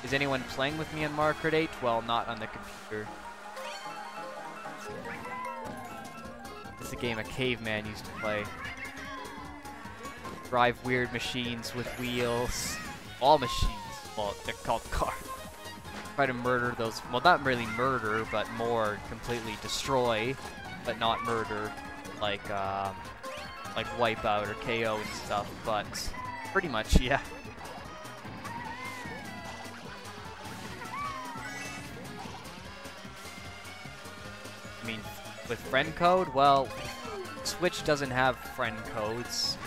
Is anyone playing with me on Mario Kart 8? Well, not on the computer. This is a game a caveman used to play. Drive weird machines with wheels. All machines. Well, they're called cars. Try to murder those... Well, not really murder, but more completely destroy, but not murder. Like Wipeout or KO and stuff, but pretty much, yeah. I mean, with friend code, well, Switch doesn't have friend codes.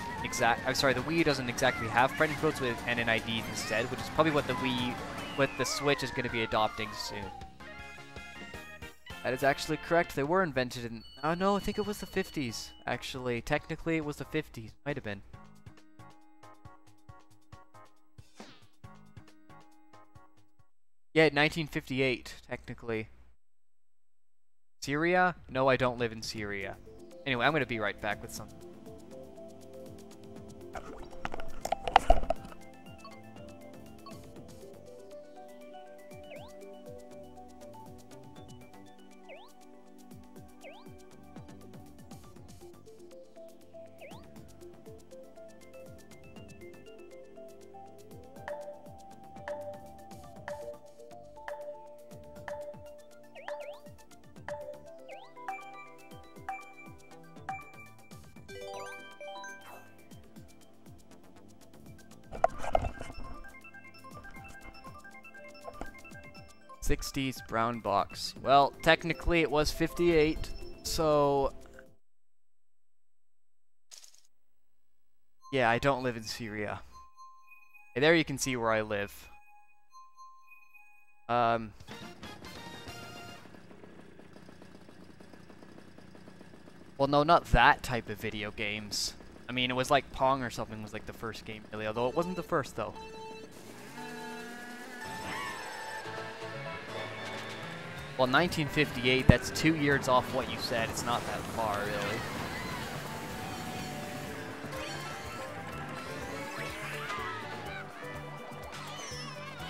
I'm sorry, the Wii doesn't exactly have friend codes with NNID instead, which is probably what the Switch is going to be adopting soon. That is actually correct. They were invented in... Oh, no, I think it was the 50s, actually. Technically, it was the 50s. Might have been. Yeah, 1958, technically. Syria? No, I don't live in Syria. Anyway, I'm gonna be right back with some. 60s brown box. Well, technically it was 58, so... Yeah, I don't live in Syria. Okay, there you can see where I live. Well, no, not that type of video games. I mean, it was like Pong or something was like the first game, really, although it wasn't the first, though. Well, 1958, that's 2 years off what you said. It's not that far, really.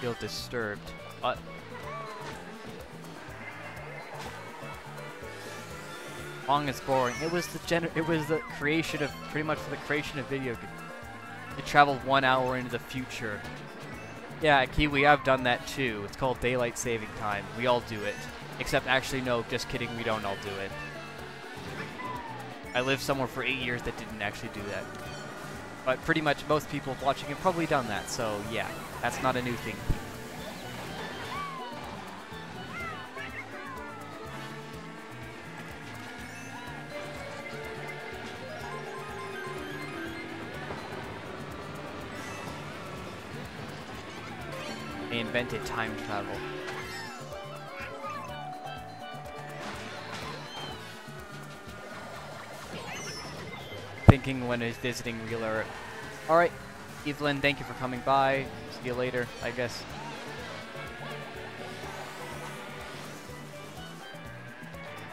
Feel disturbed. What? Pong is boring. It was the creation of the creation of video games. It traveled 1 hour into the future. Yeah, Kiwi, I've done that too. It's called daylight saving time. We all do it. Except, actually, no, just kidding, we don't all do it. I lived somewhere for 8 years that didn't actually do that. But pretty much most people watching have probably done that, so yeah, that's not a new thing. They invented time travel. Thinking when is visiting Real Earth. Alright, Evelyn, thank you for coming by. See you later, I guess.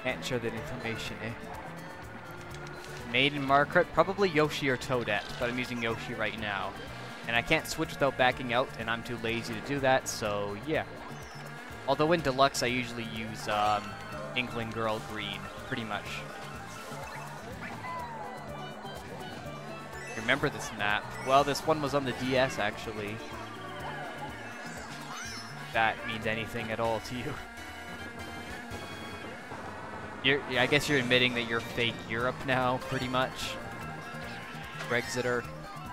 Can't share that information, eh? Maiden Margaret, probably Yoshi or Toadette, but I'm using Yoshi right now. And I can't switch without backing out, and I'm too lazy to do that, so yeah. Although in Deluxe, I usually use Inkling Girl Green, pretty much. Remember this map? Well, this one was on the DS, actually. If that means anything at all to you. I guess you're admitting that you're fake Europe now, pretty much. Brexiter.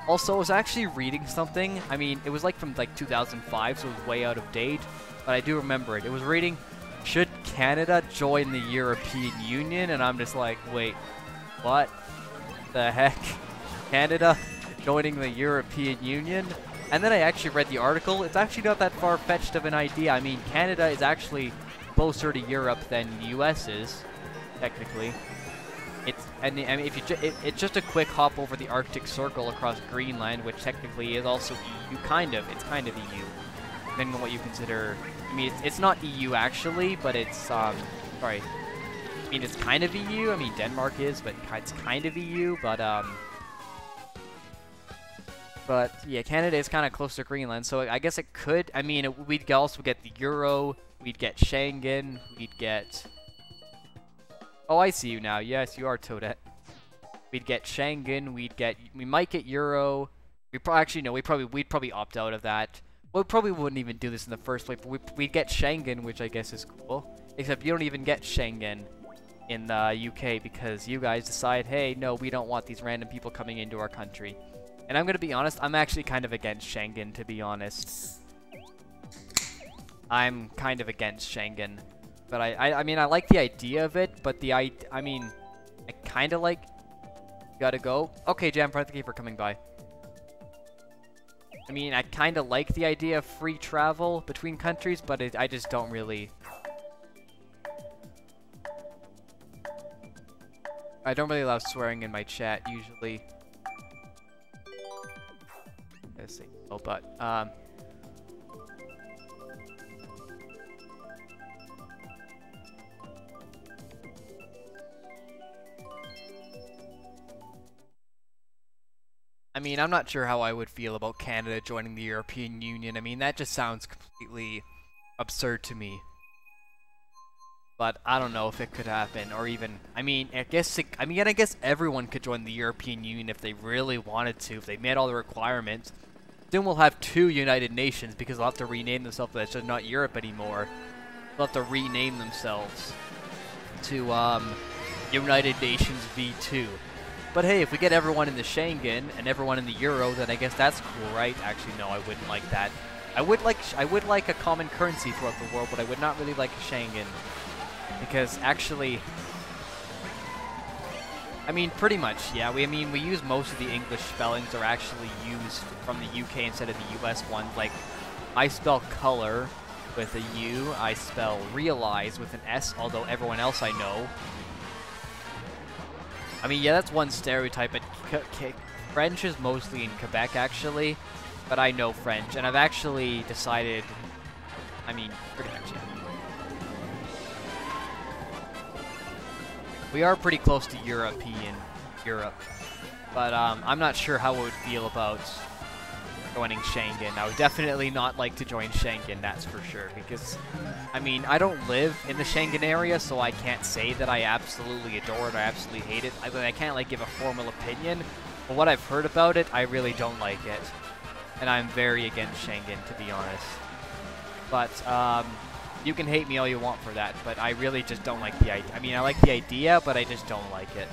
Also, I was actually reading something. I mean, it was like from like 2005, so it was way out of date. But I do remember it. It was reading, should Canada join the European Union? And I'm just like, wait, what the heck? Canada joining the European Union? And then I actually read the article. It's actually not that far-fetched of an idea. I mean, Canada is actually closer to Europe than the US is, technically. I mean, it's just a quick hop over the Arctic Circle across Greenland, which technically is also EU, kind of. It's kind of EU, depending on what you consider. I mean, it's not EU actually, but it's sorry. I mean, it's kind of EU. I mean, Denmark is, but it's kind of EU. But yeah, Canada is kind of close to Greenland, so I guess it could. I mean, we'd also get the Euro, we'd get Schengen, we'd get. Oh, I see you now. Yes, you are Toadette. We'd get Schengen. We might get Euro. We'd probably opt out of that. Well, we probably wouldn't even do this in the first place. But we'd get Schengen, which I guess is cool. Except you don't even get Schengen in the UK because you guys decide, hey, no, we don't want these random people coming into our country. And I'm gonna be honest, I'm actually kind of against Schengen, to be honest. I'm kind of against Schengen. But I mean, I like the idea of it, but I mean, I kind of like... Gotta go. Okay, Jam, thank you for coming by. I mean, I kind of like the idea of free travel between countries, but I just don't really... I don't really allow swearing in my chat, usually. Let's see. Oh, but, I mean, I'm not sure how I would feel about Canada joining the European Union. I mean, that just sounds completely absurd to me. But I don't know if it could happen, or even, I mean, I guess everyone could join the European Union if they really wanted to, if they met all the requirements. Then we'll have 2 United Nations, because they'll have to rename themselves, but it's just not Europe anymore. They'll have to rename themselves to, United Nations V2. But hey, if we get everyone in the Schengen, and everyone in the Euro, then I guess that's cool, right? Actually, no, I wouldn't like that. I would like a common currency throughout the world, but I would not really like a Schengen. Because actually, I mean, pretty much, yeah. We use most of the English spellings are actually used from the UK instead of the US ones. Like, I spell color with a U, I spell realize with an S, although everyone else I know. I mean, yeah, that's one stereotype, but French is mostly in Quebec, actually. But I know French, and I've actually decided, I mean, pretty much, yeah. We are pretty close to Europe, but I'm not sure how I would feel about joining Schengen. I would definitely not like to join Schengen, that's for sure, because, I mean, I don't live in the Schengen area, so I can't say that I absolutely adore it or I absolutely hate it. I can't, like, give a formal opinion, but what I've heard about it, I really don't like it, and I'm very against Schengen, to be honest. But, you can hate me all you want for that, but I really just don't like the idea. I mean, I like the idea, but I just don't like it.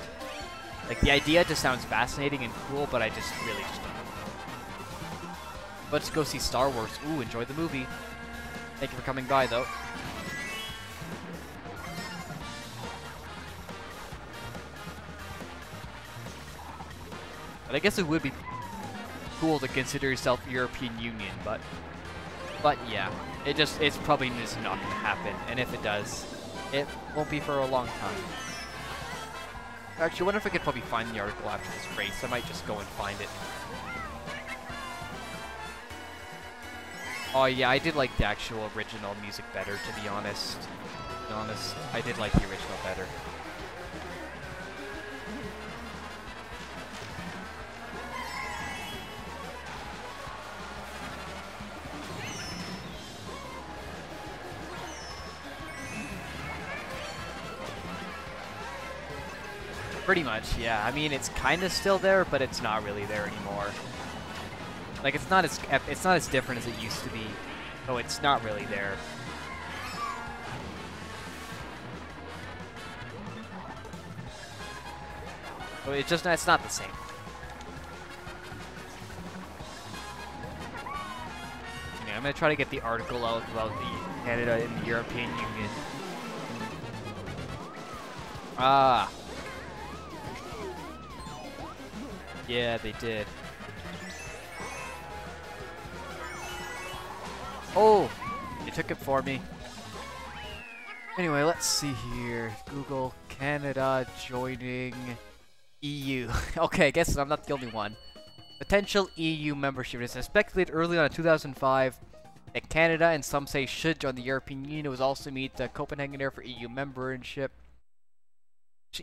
Like, the idea just sounds fascinating and cool, but I just really just don't. Let's go see Star Wars. Ooh, enjoy the movie. Thank you for coming by, though. But I guess it would be cool to consider yourself European Union, but yeah, it's probably just not going to happen, and if it does, it won't be for a long time. Actually, I wonder if I could probably find the article after this race. I might just go and find it. Oh yeah, I did like the actual original music better, to be honest. I did like the original better. Pretty much, yeah. I mean, it's kind of still there, but it's not really there anymore. Like, it's not as different as it used to be, so it's not really there. So it's not the same. Anyway, I'm gonna try to get the article out about the Canada and the European Union. Ah. Yeah, they did. Oh! You took it for me. Anyway, let's see here. Google Canada joining EU. Okay, I guess I'm not the only one. Potential EU membership. It is speculated early on in 2005 that Canada, and some say should join the European Union. It was also meet the Copenhagen area for EU membership.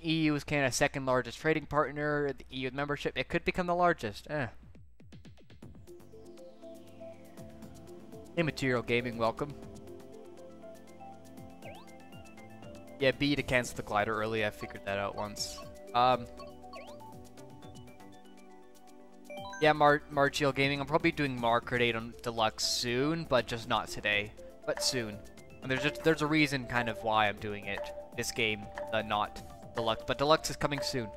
EU is Canada's second largest trading partner. The EU membership, it could become the largest. Immaterial Gaming, welcome. Yeah, B to cancel the glider early. I figured that out once. Yeah, Martial Gaming. I'm probably doing Market 8 on Deluxe soon, but just not today. But soon. And there's a reason kind of why I'm doing it. This game, not Deluxe, but Deluxe is coming soon.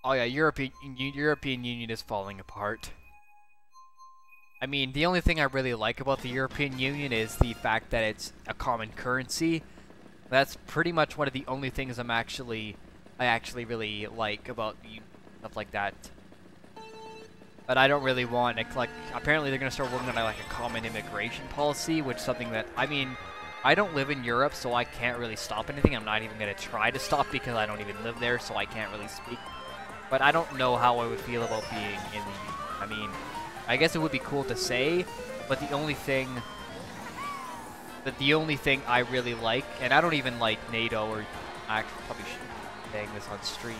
Oh yeah, European Union is falling apart. I mean, the only thing I really like about the European Union is the fact that it's a common currency. That's pretty much one of the only things I actually really like about stuff like that. But I don't really want, like, apparently they're gonna start working on like a common immigration policy, which is something that, I mean, I don't live in Europe, so I can't really stop anything. I'm not even gonna try to stop because I don't even live there, so I can't really speak but I don't know how I would feel about being in the union. I mean, I guess it would be cool to say, but the only thing I really like, and I don't even like NATO, or I probably shouldn't be saying this on stream.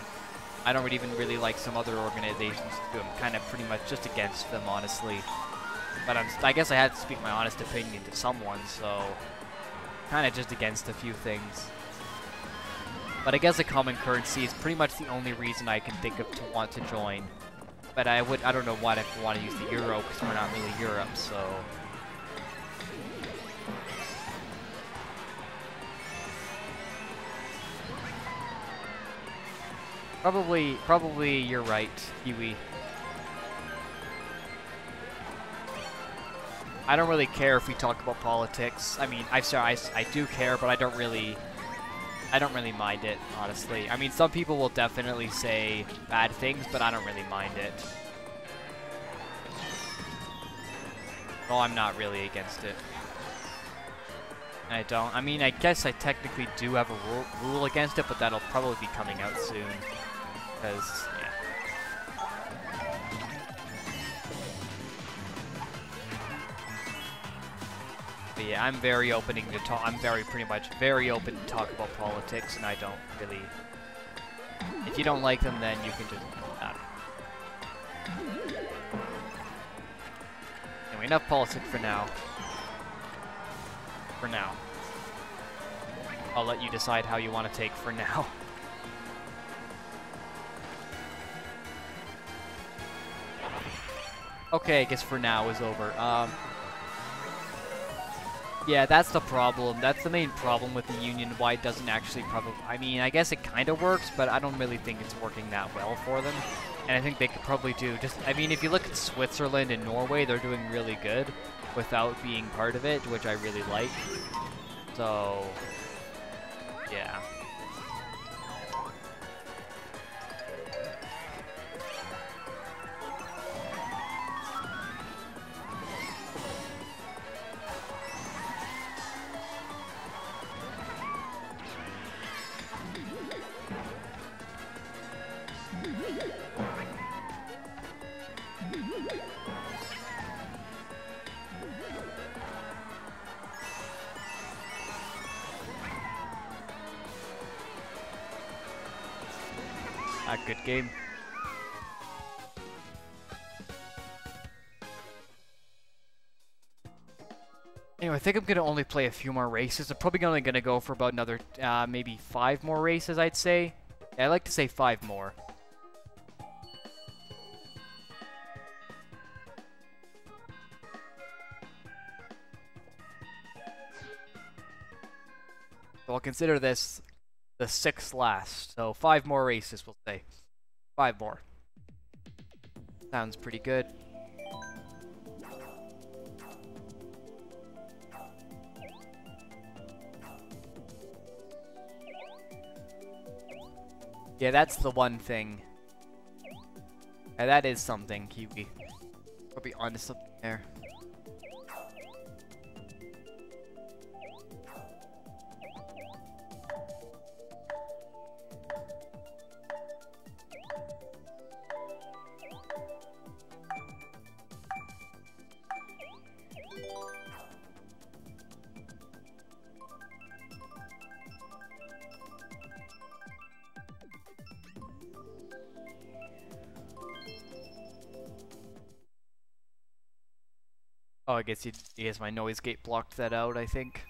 I don't even really like some other organizations too. I'm kind of pretty much just against them, honestly. But I guess I had to speak my honest opinion to someone, so kind of just against a few things. But I guess a common currency is pretty much the only reason I can think of to want to join. But I don't know what if we want to use the euro, because we're not really Europe, so. Probably you're right, Kiwi. I don't really care if we talk about politics. I mean, I do care, but I don't really mind it, honestly. I mean, some people will definitely say bad things, but I don't really mind it. Well, I'm not really against it. I don't. I mean, I guess I technically do have a rule against it, but that'll probably be coming out soon. Because, yeah. But yeah, I'm very opening to talk. I'm pretty much very open to talk about politics, and I don't really. If you don't like them, then you can just. Anyway, enough politics for now. For now. I'll let you decide how you want to take for now. Okay, I guess for now is over. Yeah, that's the problem. That's the main problem with the union, why it doesn't actually probably... I mean, I guess it kind of works, but I don't really think it's working that well for them. And I think they could probably do just... I mean, if you look at Switzerland and Norway, they're doing really good without being part of it, which I really like. So... yeah. A good game. Anyway, I think I'm gonna only play a few more races. I'm probably only gonna go for about another, maybe 5 more races, I'd say. Yeah, I like to say 5 more. So I'll consider this the 6th last. So 5 more races, we'll say. 5 more. Sounds pretty good. Yeah, that's the one thing. Yeah, that is something, Kiwi. I'll be honest up there. Oh, I guess my noise gate blocked that out, I think.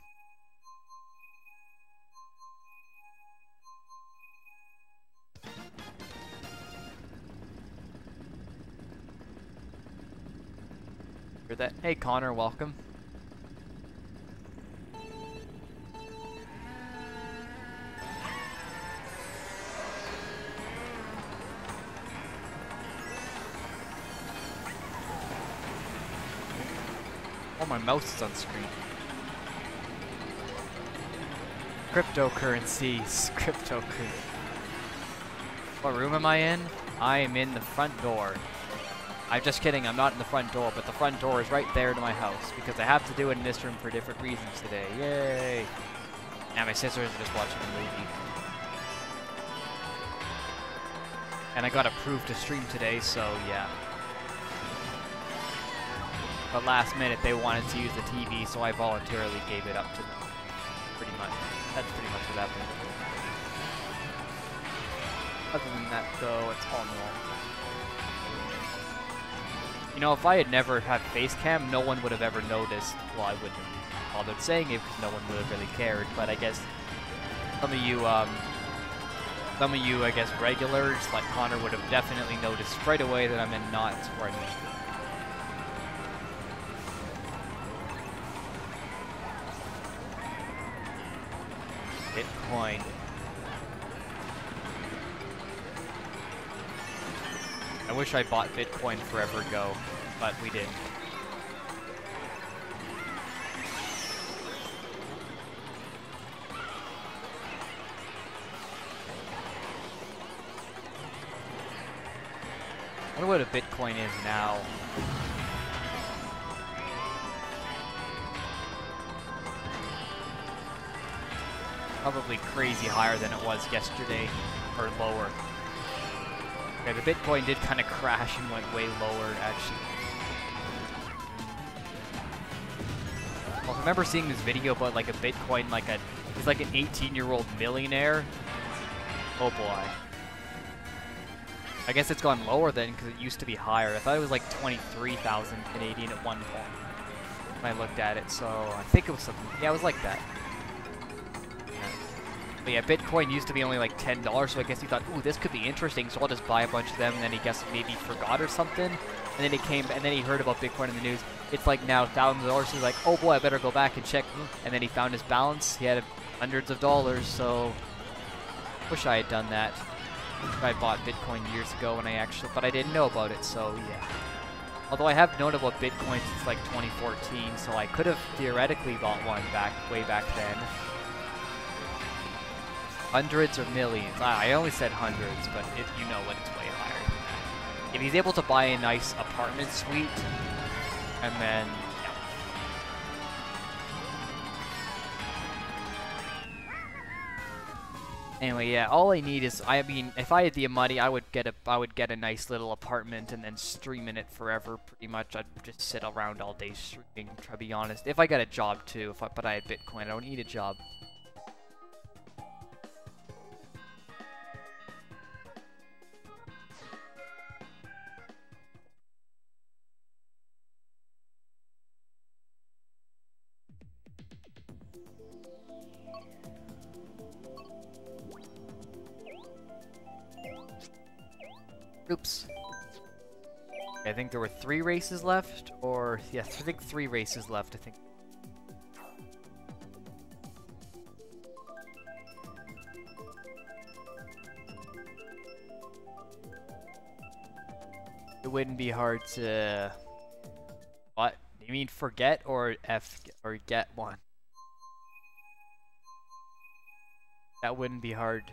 Heard that? Hey Connor, welcome. Oh, my mouse is on screen. Cryptocurrencies. Cryptocurrency. What room am I in? I am in the front door. I'm just kidding, I'm not in the front door, but the front door is right there to my house, because I have to do it in this room for different reasons today. Yay! And my sisters are just watching a movie. And I got approved to stream today, so yeah. But last minute they wanted to use the TV, so I voluntarily gave it up to them. Pretty much. That's pretty much what happened. Other than that, though, it's all normal. You know, if I had never had face cam, no one would have ever noticed. Well, I wouldn't have bothered saying it because no one would have really cared. But I guess some of you, I guess, regulars like Connor would have definitely noticed right away that I'm in knots where I missed it. Bitcoin. I wish I bought Bitcoin forever ago, but we didn't. I wonder what a Bitcoin is now. Probably crazy higher than it was yesterday, or lower. Okay, the Bitcoin did kind of crash and went way lower, actually. Well, I remember seeing this video about like a Bitcoin, he's like an 18-year-old millionaire. Oh boy. I guess it's gone lower then because it used to be higher. I thought it was like 23,000 Canadian at one point when I looked at it, so I think it was something. Yeah, it was like that. But yeah, Bitcoin used to be only like $10, so I guess he thought, ooh, this could be interesting, so I'll just buy a bunch of them, and then he guessed maybe forgot or something, and then he heard about Bitcoin in the news. It's like now thousands of dollars, so he's like, oh boy, I better go back and check, and then he found his balance. He had hundreds of dollars, so wish I had done that. I bought Bitcoin years ago but I didn't know about it, so yeah. Although I have known about Bitcoin since like 2014, so I could have theoretically bought one way back then. Hundreds or millions. I only said hundreds, but you know what, it's way higher than that. If he's able to buy a nice apartment suite, and then, yeah. Anyway, yeah, all I need is, I mean, if I had the money, I would get a nice little apartment and then stream in it forever, pretty much. I'd just sit around all day streaming, to be honest. If I got a job too, but I had Bitcoin, I don't need a job. Oops. I think there were 3 races left, or yes, I think 3 races left, I think. It wouldn't be hard to... What? You mean forget or get one? That wouldn't be hard.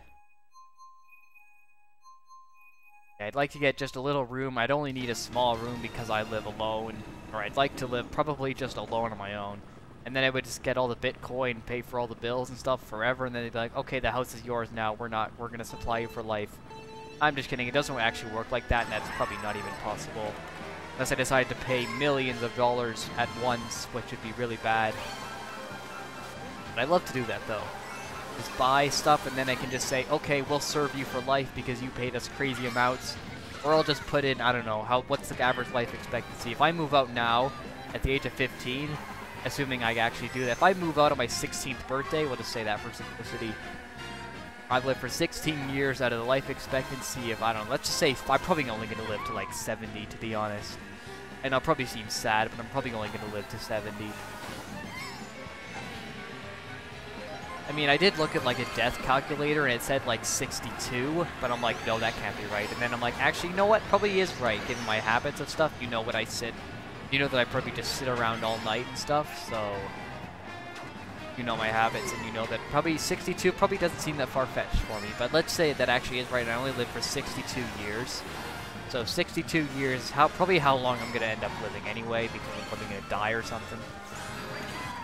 I'd like to get just a little room. I'd only need a small room because I live alone. Or I'd like to live probably just alone on my own. And then I would just get all the Bitcoin, pay for all the bills and stuff forever, and then they'd be like, okay, the house is yours now, we're gonna supply you for life. I'm just kidding, it doesn't actually work like that, and that's probably not even possible. Unless I decide to pay millions of dollars at once, which would be really bad. But I'd love to do that though. Just buy stuff and then I can just say, okay, we'll serve you for life because you paid us crazy amounts. Or I'll just put in, I don't know, what's the average life expectancy. If I move out now at the age of 15, assuming I actually do that, if I move out on my 16th birthday, we'll just say that for simplicity, I've lived for 16 years out of the life expectancy of, I don't know, let's just say I'm probably only going to live to like 70, to be honest. And I'll probably seem sad, but I'm probably only going to live to 70. I mean, I did look at like a death calculator and it said like 62, but I'm like, no, that can't be right. And then I'm like, actually, you know what? Probably is right, given my habits of stuff. You know what I sit. You know that I probably just sit around all night and stuff, so you know my habits, and you know that probably 62 probably doesn't seem that far-fetched for me. But let's say that actually is right. I only lived for 62 years. So 62 years, probably how long I'm going to end up living anyway, because I'm probably going to die or something.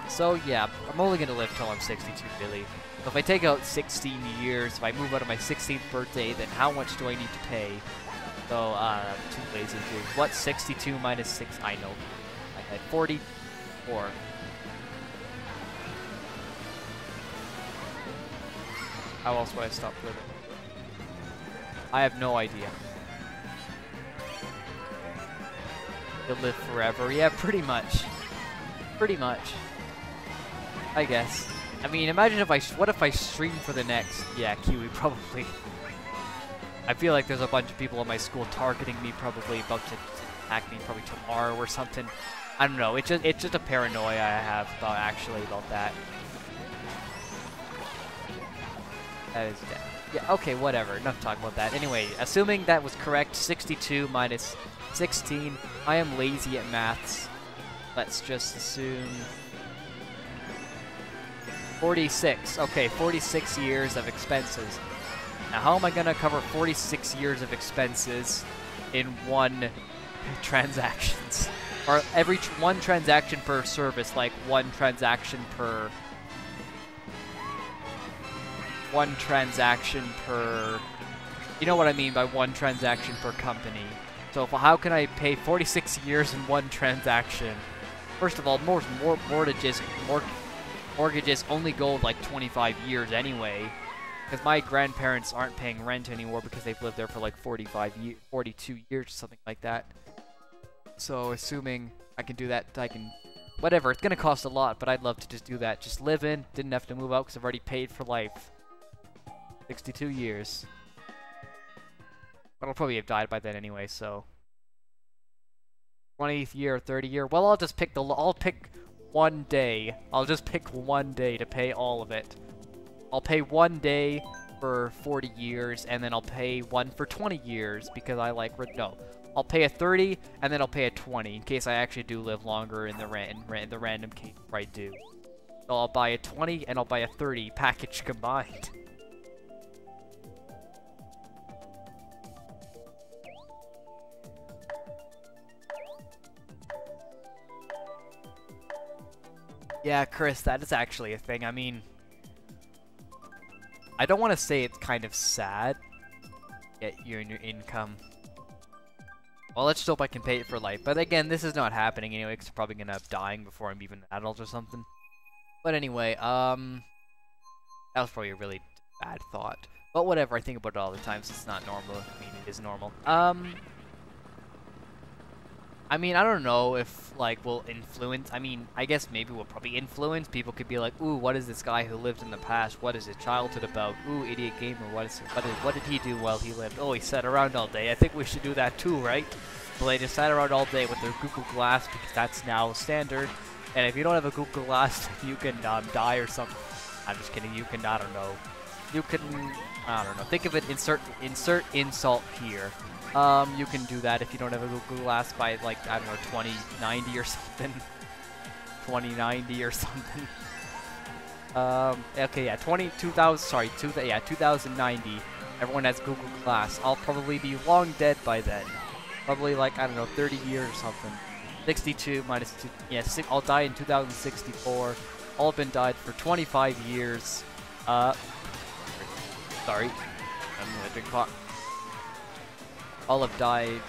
So yeah, I'm only gonna live till I'm 62, really. So if I take out 16 years, if I move out of my 16th birthday, then how much do I need to pay? So, I'm too lazy to do. What's 62 minus 6? I know. I had 44. How else would I stop living? I have no idea. You'll live forever. Yeah, pretty much. Pretty much. I guess. I mean, imagine if what if I stream for the next... Yeah, Kiwi, probably. I feel like there's a bunch of people in my school targeting me, probably about to attack me probably tomorrow or something. I don't know. It's just a paranoia I have about that. That is dead. Yeah, okay, whatever. Enough talking about that. Anyway, assuming that was correct, 62 minus 16. I am lazy at maths. Let's just assume 46. Okay, 46 years of expenses. Now, how am I going to cover 46 years of expenses in one transactions? Or one transaction per service, like one transaction per... One transaction per... You know what I mean by one transaction per company. So how can I pay 46 years in one transaction? First of all, mortgages only go like 25 years anyway. Because my grandparents aren't paying rent anymore because they've lived there for like 42 years or something like that. So assuming I can do that, whatever, it's gonna cost a lot, but I'd love to just do that. Just live in, didn't have to move out because I've already paid for life. 62 years. But I'll probably have died by then anyway, so. 20th year, 30 year, well, I'll just pick I'll pick one day. I'll just pick one day to pay all of it. I'll pay one day for 40 years, and then I'll pay one for 20 years, because I like, no. I'll pay a 30, and then I'll pay a 20, in case I actually do live longer in the random case where I do. So I'll buy a 20, and I'll buy a 30 package combined. Yeah, Chris, that is actually a thing. I mean, I don't want to say it's kind of sad. Get your income. Well, let's hope I can pay it for life. But again, this is not happening anyway, because I'm probably going to end up dying before I'm even an adult or something. But anyway, that was probably a really bad thought. But whatever, I think about it all the time, so it's not normal. I mean, it is normal. I mean, I don't know if, like, we'll influence... I mean, I guess maybe we'll probably influence. People could be like, ooh, what is this guy who lived in the past? What is his childhood about? Ooh, idiot gamer, what did he do while he lived? Oh, he sat around all day. I think we should do that too, right? Well, they just sat around all day with their Google Glass, because that's now standard. And if you don't have a Google Glass, you can die or something. I'm just kidding. You can, I don't know. You can, I don't know. Think of it, insert insult here. You can do that if you don't have a Google Glass by, like, I don't know, 2090 or something. 2090 or something. Okay, yeah, 2090. Everyone has Google Glass. I'll probably be long dead by then. Probably, like, I don't know, 30 years or something. 62 minus 2, yeah, I'll die in 2064. All have been died for 25 years. Sorry. I'm gonna drink hot. All have died,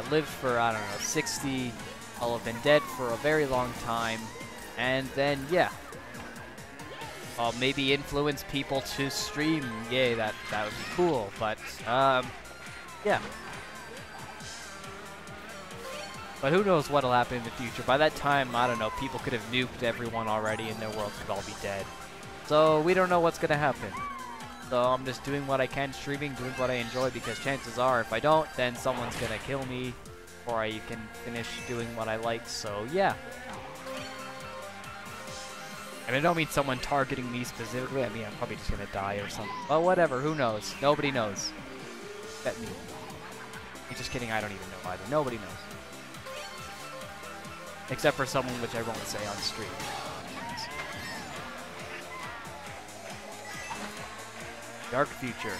lived for, I don't know, 60, all have been dead for a very long time, and then, yeah. I'll maybe influence people to stream, yay, that would be cool, but, yeah. But who knows what'll happen in the future. By that time, I don't know, people could have nuked everyone already and their world could all be dead. So, we don't know what's gonna happen. So I'm just doing what I can, streaming, doing what I enjoy, because chances are, if I don't, then someone's gonna kill me, or I can finish doing what I like, so yeah. And I don't mean someone targeting me specifically, I mean I'm probably just gonna die or something. Well, whatever, who knows? Nobody knows. Except me. I'm just kidding, I don't even know either. Nobody knows. Except for someone which I won't say on stream. Dark future.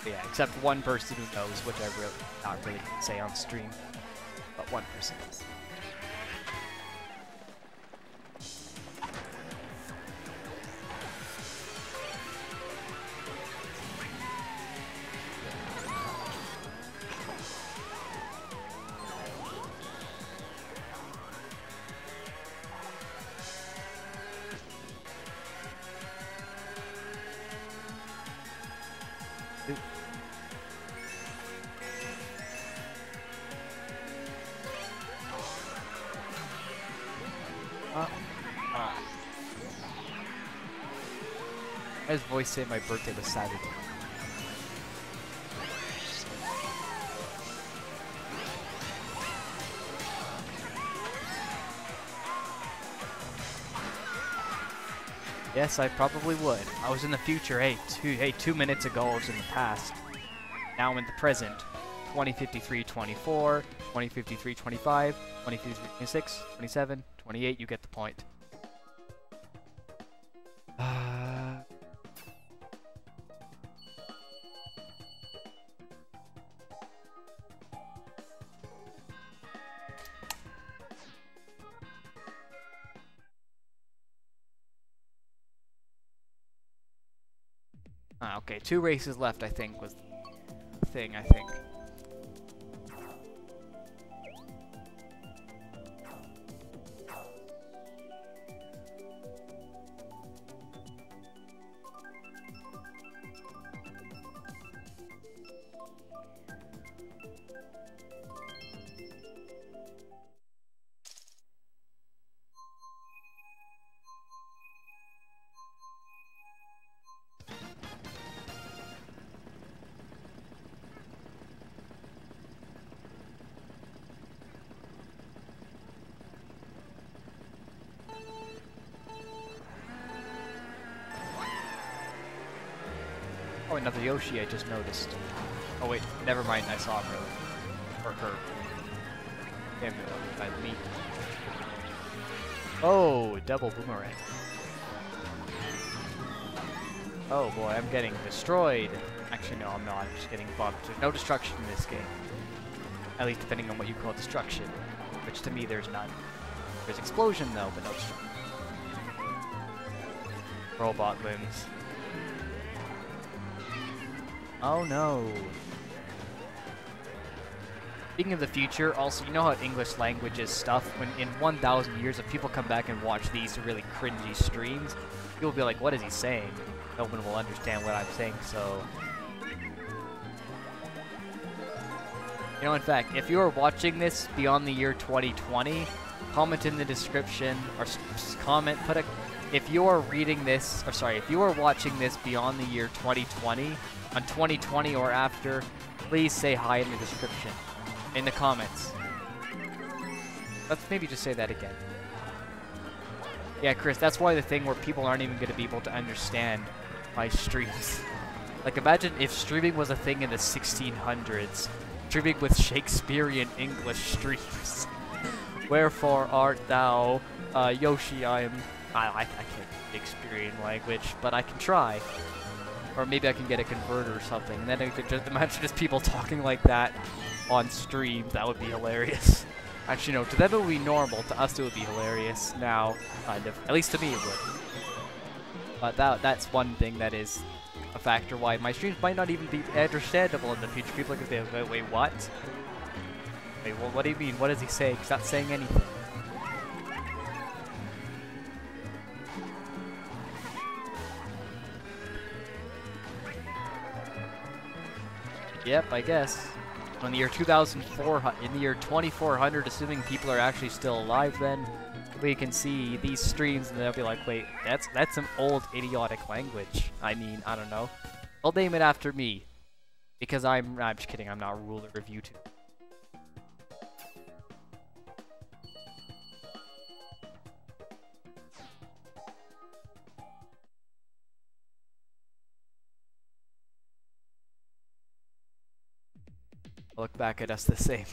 But yeah, except one person who knows, which I really not really say on stream, but one person does. His voice say my birthday was Saturday. Yes, I probably would. I was in the future. Hey, 2 minutes ago I was in the past. Now I'm in the present. 2053, 24, 2053, 25, 2053, 26, 27, 28. You get the point. Okay, 2 races left, I think, was the thing, I think. Oh, another Yoshi I just noticed. Oh wait, never mind, I saw him earlier. Or her. Damn it, by me. Oh, double boomerang. Oh boy, I'm getting destroyed. Actually, no, I'm not. I'm just getting bumped. There's no destruction in this game. At least depending on what you call destruction. Which to me, there's none. There's explosion though, but no destruction. Robot limbs. Oh no. Speaking of the future, also, you know how English language is stuff? When in 1,000 years, if people come back and watch these really cringy streams, people will be like, what is he saying? No one will understand what I'm saying, so... You know, in fact, if you are watching this beyond the year 2020, comment in the description, or comment, put a... If you are reading this, or sorry, if you are watching this beyond the year 2020, on 2020 or after, please say hi in the description, in the comments. Let's maybe just say that again. Yeah, Chris, that's why the thing where people aren't even going to be able to understand my streams. Like, imagine if streaming was a thing in the 1600s, streaming with Shakespearean English streams. Wherefore art thou, Yoshi, I can't Shakespearean language, but I can try. Or maybe I can get a converter or something. And then I could just imagine just people talking like that on stream. That would be hilarious. Actually, no, to them it would be normal. To us it would be hilarious. Now, kind of. At least to me it would. But that's one thing that is a factor why my streams might not even be understandable in the future. People are going to say, wait, what? Wait, well, what do you mean? What does he say? He's not saying anything. Yep, I guess. In the year 2004, in the year 2400, assuming people are actually still alive, then we can see these streams, and they'll be like, "Wait, that's some old idiotic language." I mean, I don't know. I'll name it after me, because I'm just kidding. I'm not ruler of YouTube. Look back at us the same.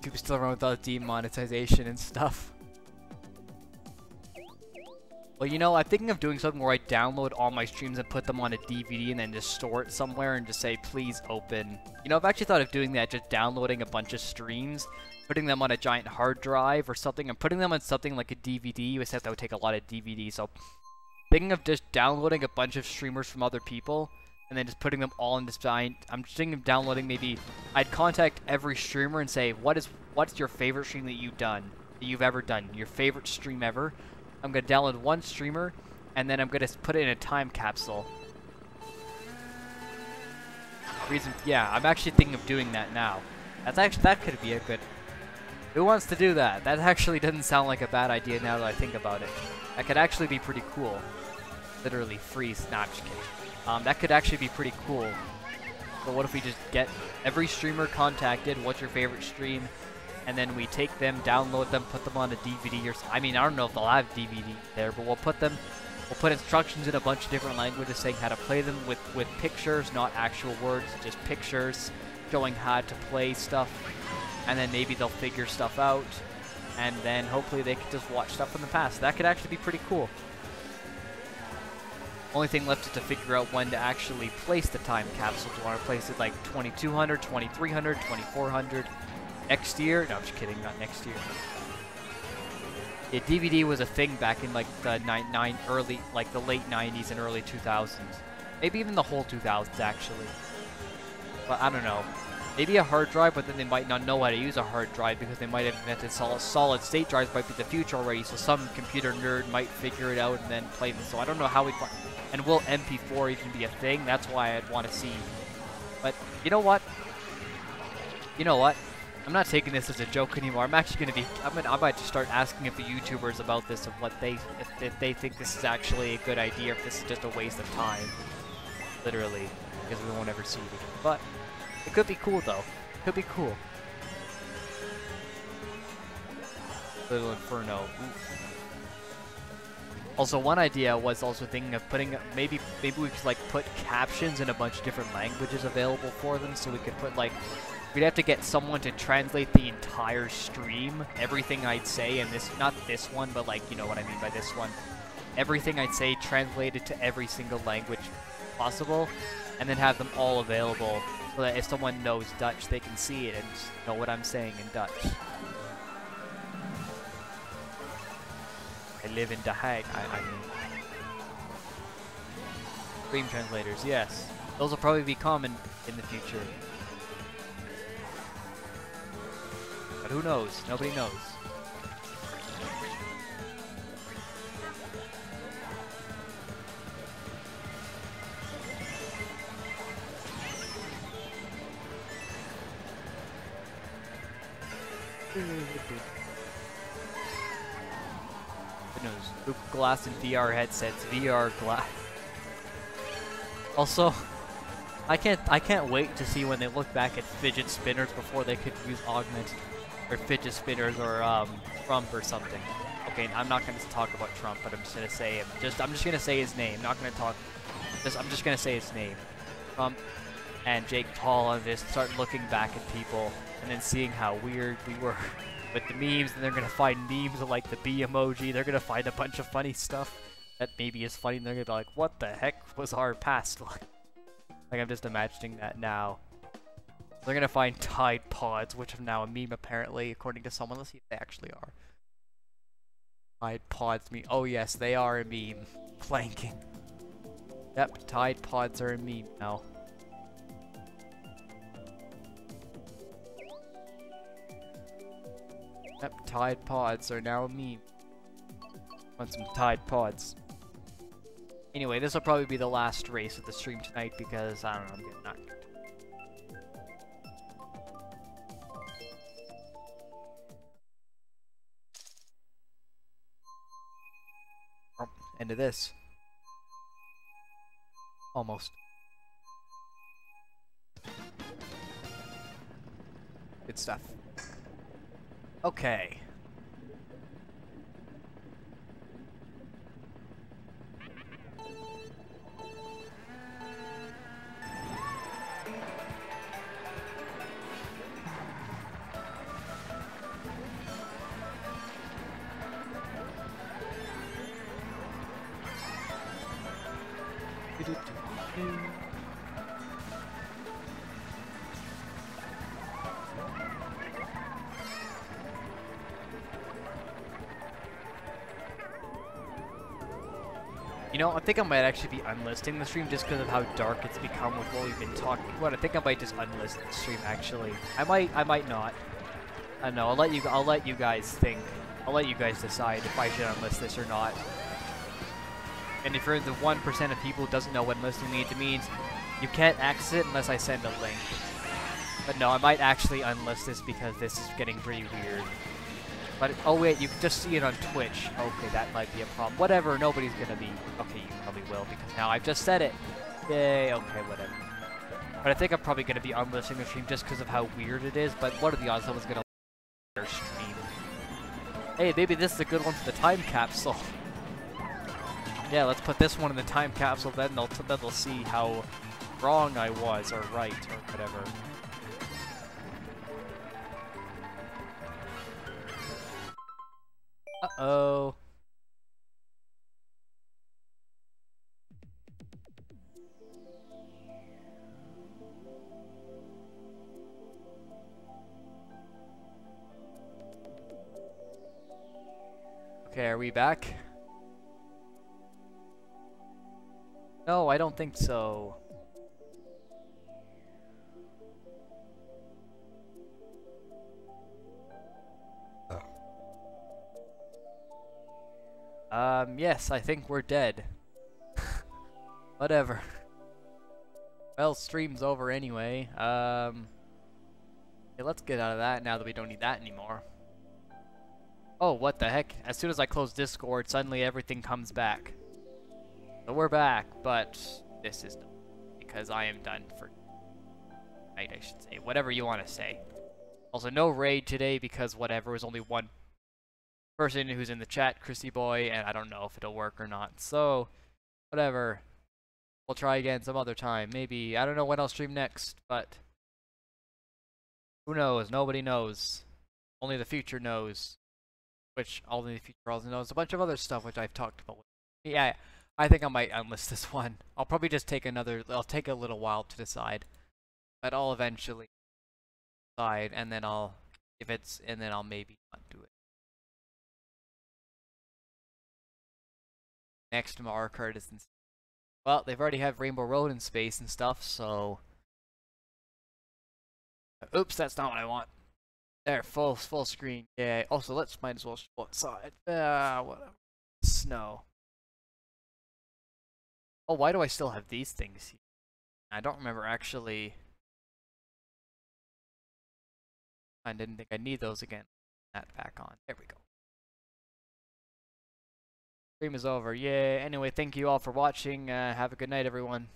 People still run without demonetization and stuff. Well, you know, I'm thinking of doing something where I download all my streams and put them on a DVD and then just store it somewhere and just say, please open. You know, I've actually thought of doing that, just downloading a bunch of streams, putting them on a giant hard drive or something, and putting them on something like a DVD, except that would take a lot of DVDs. So, thinking of just downloading a bunch of streamers from other people, and then just putting them all in this giant... I'm just thinking of downloading maybe... I'd contact every streamer and say, what's your favorite stream that you've ever done? Your favorite stream ever? I'm going to download one streamer, and then I'm going to put it in a time capsule Yeah, I'm actually thinking of doing that now. That could be a good. Who wants to do that? That actually doesn't sound like a bad idea now that I think about it. That could actually be pretty cool. Literally freeze. Nah, I'm just kidding. That could actually be pretty cool. So what if we just get every streamer contacted? What's your favorite stream? And then we take them, download them, put them on a DVD or I mean, I don't know if they'll have DVD there, but we'll put instructions in a bunch of different languages saying how to play them with pictures, not actual words, just pictures showing how to play stuff. And then maybe they'll figure stuff out. And then hopefully they can just watch stuff from the past. That could actually be pretty cool. Only thing left is to figure out when to actually place the time capsule. Do you want to place it like 2200, 2300, 2400? Next year? No, I'm just kidding, not next year. Yeah, DVD was a thing back in like the the late 90s and early 2000s. Maybe even the whole 2000s actually. But I don't know. Maybe a hard drive, but then they might not know how to use a hard drive because they might have invented solid state drives might be the future already, so some computer nerd might figure it out and then play them. So I don't know how we'd find. And will MP4 even be a thing? That's why I'd want to see. But you know what? You know what? I'm not taking this as a joke anymore. I'm actually going to be. I might just start asking the YouTubers about this, of what they, if they think this is actually a good idea, if this is just a waste of time, literally, because we won't ever see it again. But it could be cool though. It could be cool. Little Inferno. Oof. Also, one idea was also thinking of putting maybe we could like put captions in a bunch of different languages available for them, so we could put like. We'd have to get someone to translate the entire stream, everything I'd say, and this, not this one, but like, you know what I mean by this one. Everything I'd say translated to every single language possible, and then have them all available, so that if someone knows Dutch, they can see it and know what I'm saying in Dutch. I live in The Hague, I mean. Stream translators, yes. Those will probably be common in the future. But who knows? Nobody knows. Who knows? Google Glass and VR headsets. VR glass. Also, I can't wait to see when they look back at fidget spinners before they could use augmented. Or fidget spinners, or Trump or something. Okay, I'm not going to talk about Trump, but I'm just going to say him. I'm just going to say his name. Not going to talk. I'm just going to say his name. Trump and Jake Paul on this start looking back at people and then seeing how weird we were with the memes, and they're going to find memes of like the B emoji. They're going to find a bunch of funny stuff that maybe is funny, and they're going to be like, what the heck was our past like? Like, I'm just imagining that now. They're gonna find Tide Pods, which are now a meme apparently, according to someone. Let's see if they actually are. Tide Pods meme. Oh yes, they are a meme. Planking. Yep, Tide Pods are a meme now. Yep, Tide Pods are now a meme. Want some Tide Pods. Anyway, this will probably be the last race of the stream tonight because, I don't know, I'm getting knocked. End of this. Almost. Good stuff. Okay. You know, I think I might actually be unlisting the stream just because of how dark it's become with what we've been talking about. I think I might just unlist the stream actually. I might not. I don't know. I'll let you guys think. I'll let you guys decide if I should unlist this or not. And if you're the 1% of people who doesn't know what unlisting means, it means you can't access it unless I send a link. But no, I might actually unlist this because this is getting pretty weird. But, oh wait, you can just see it on Twitch. Okay, that might be a problem. Whatever, nobody's gonna be... Okay, you probably will, because now I've just said it. Yay, okay, whatever. But I think I'm probably gonna be unlisting the stream just because of how weird it is, but what are the odds someone's gonna their stream? Hey, maybe this is a good one for the time capsule. Yeah, let's put this one in the time capsule, then they'll see how wrong I was, or right, or whatever. Uh-oh. Okay, are we back? No, I don't think so. Yes, I think we're dead. Whatever. Well, stream's over anyway. Okay, let's get out of that now that we don't need that anymore. Oh, what the heck? As soon as I close Discord, suddenly everything comes back. So we're back, but this is done. Because I am done for night, I should say. Whatever you want to say. Also, no raid today because whatever, was only one person who's in the chat, Chrissy Boy, and I don't know if it'll work or not. So, whatever. We'll try again some other time. Maybe, I don't know when I'll stream next, but who knows? Nobody knows. Only the future knows. Which, only the future also knows. A bunch of other stuff which I've talked about. Yeah, I think I might unlist this one. I'll probably just take I'll take a little while to decide. But I'll eventually decide, and then I'll maybe not do it. Next Mario Kart is in... Well, they've already had Rainbow Road in space and stuff, so... Oops, that's not what I want. There, full screen. Yeah. Also, might as well show outside. Whatever. Snow. Oh, why do I still have these things here? I don't remember actually... I didn't think I need those again. That back on. There we go. Stream is over. Yeah. Anyway, thank you all for watching. Have a good night, everyone.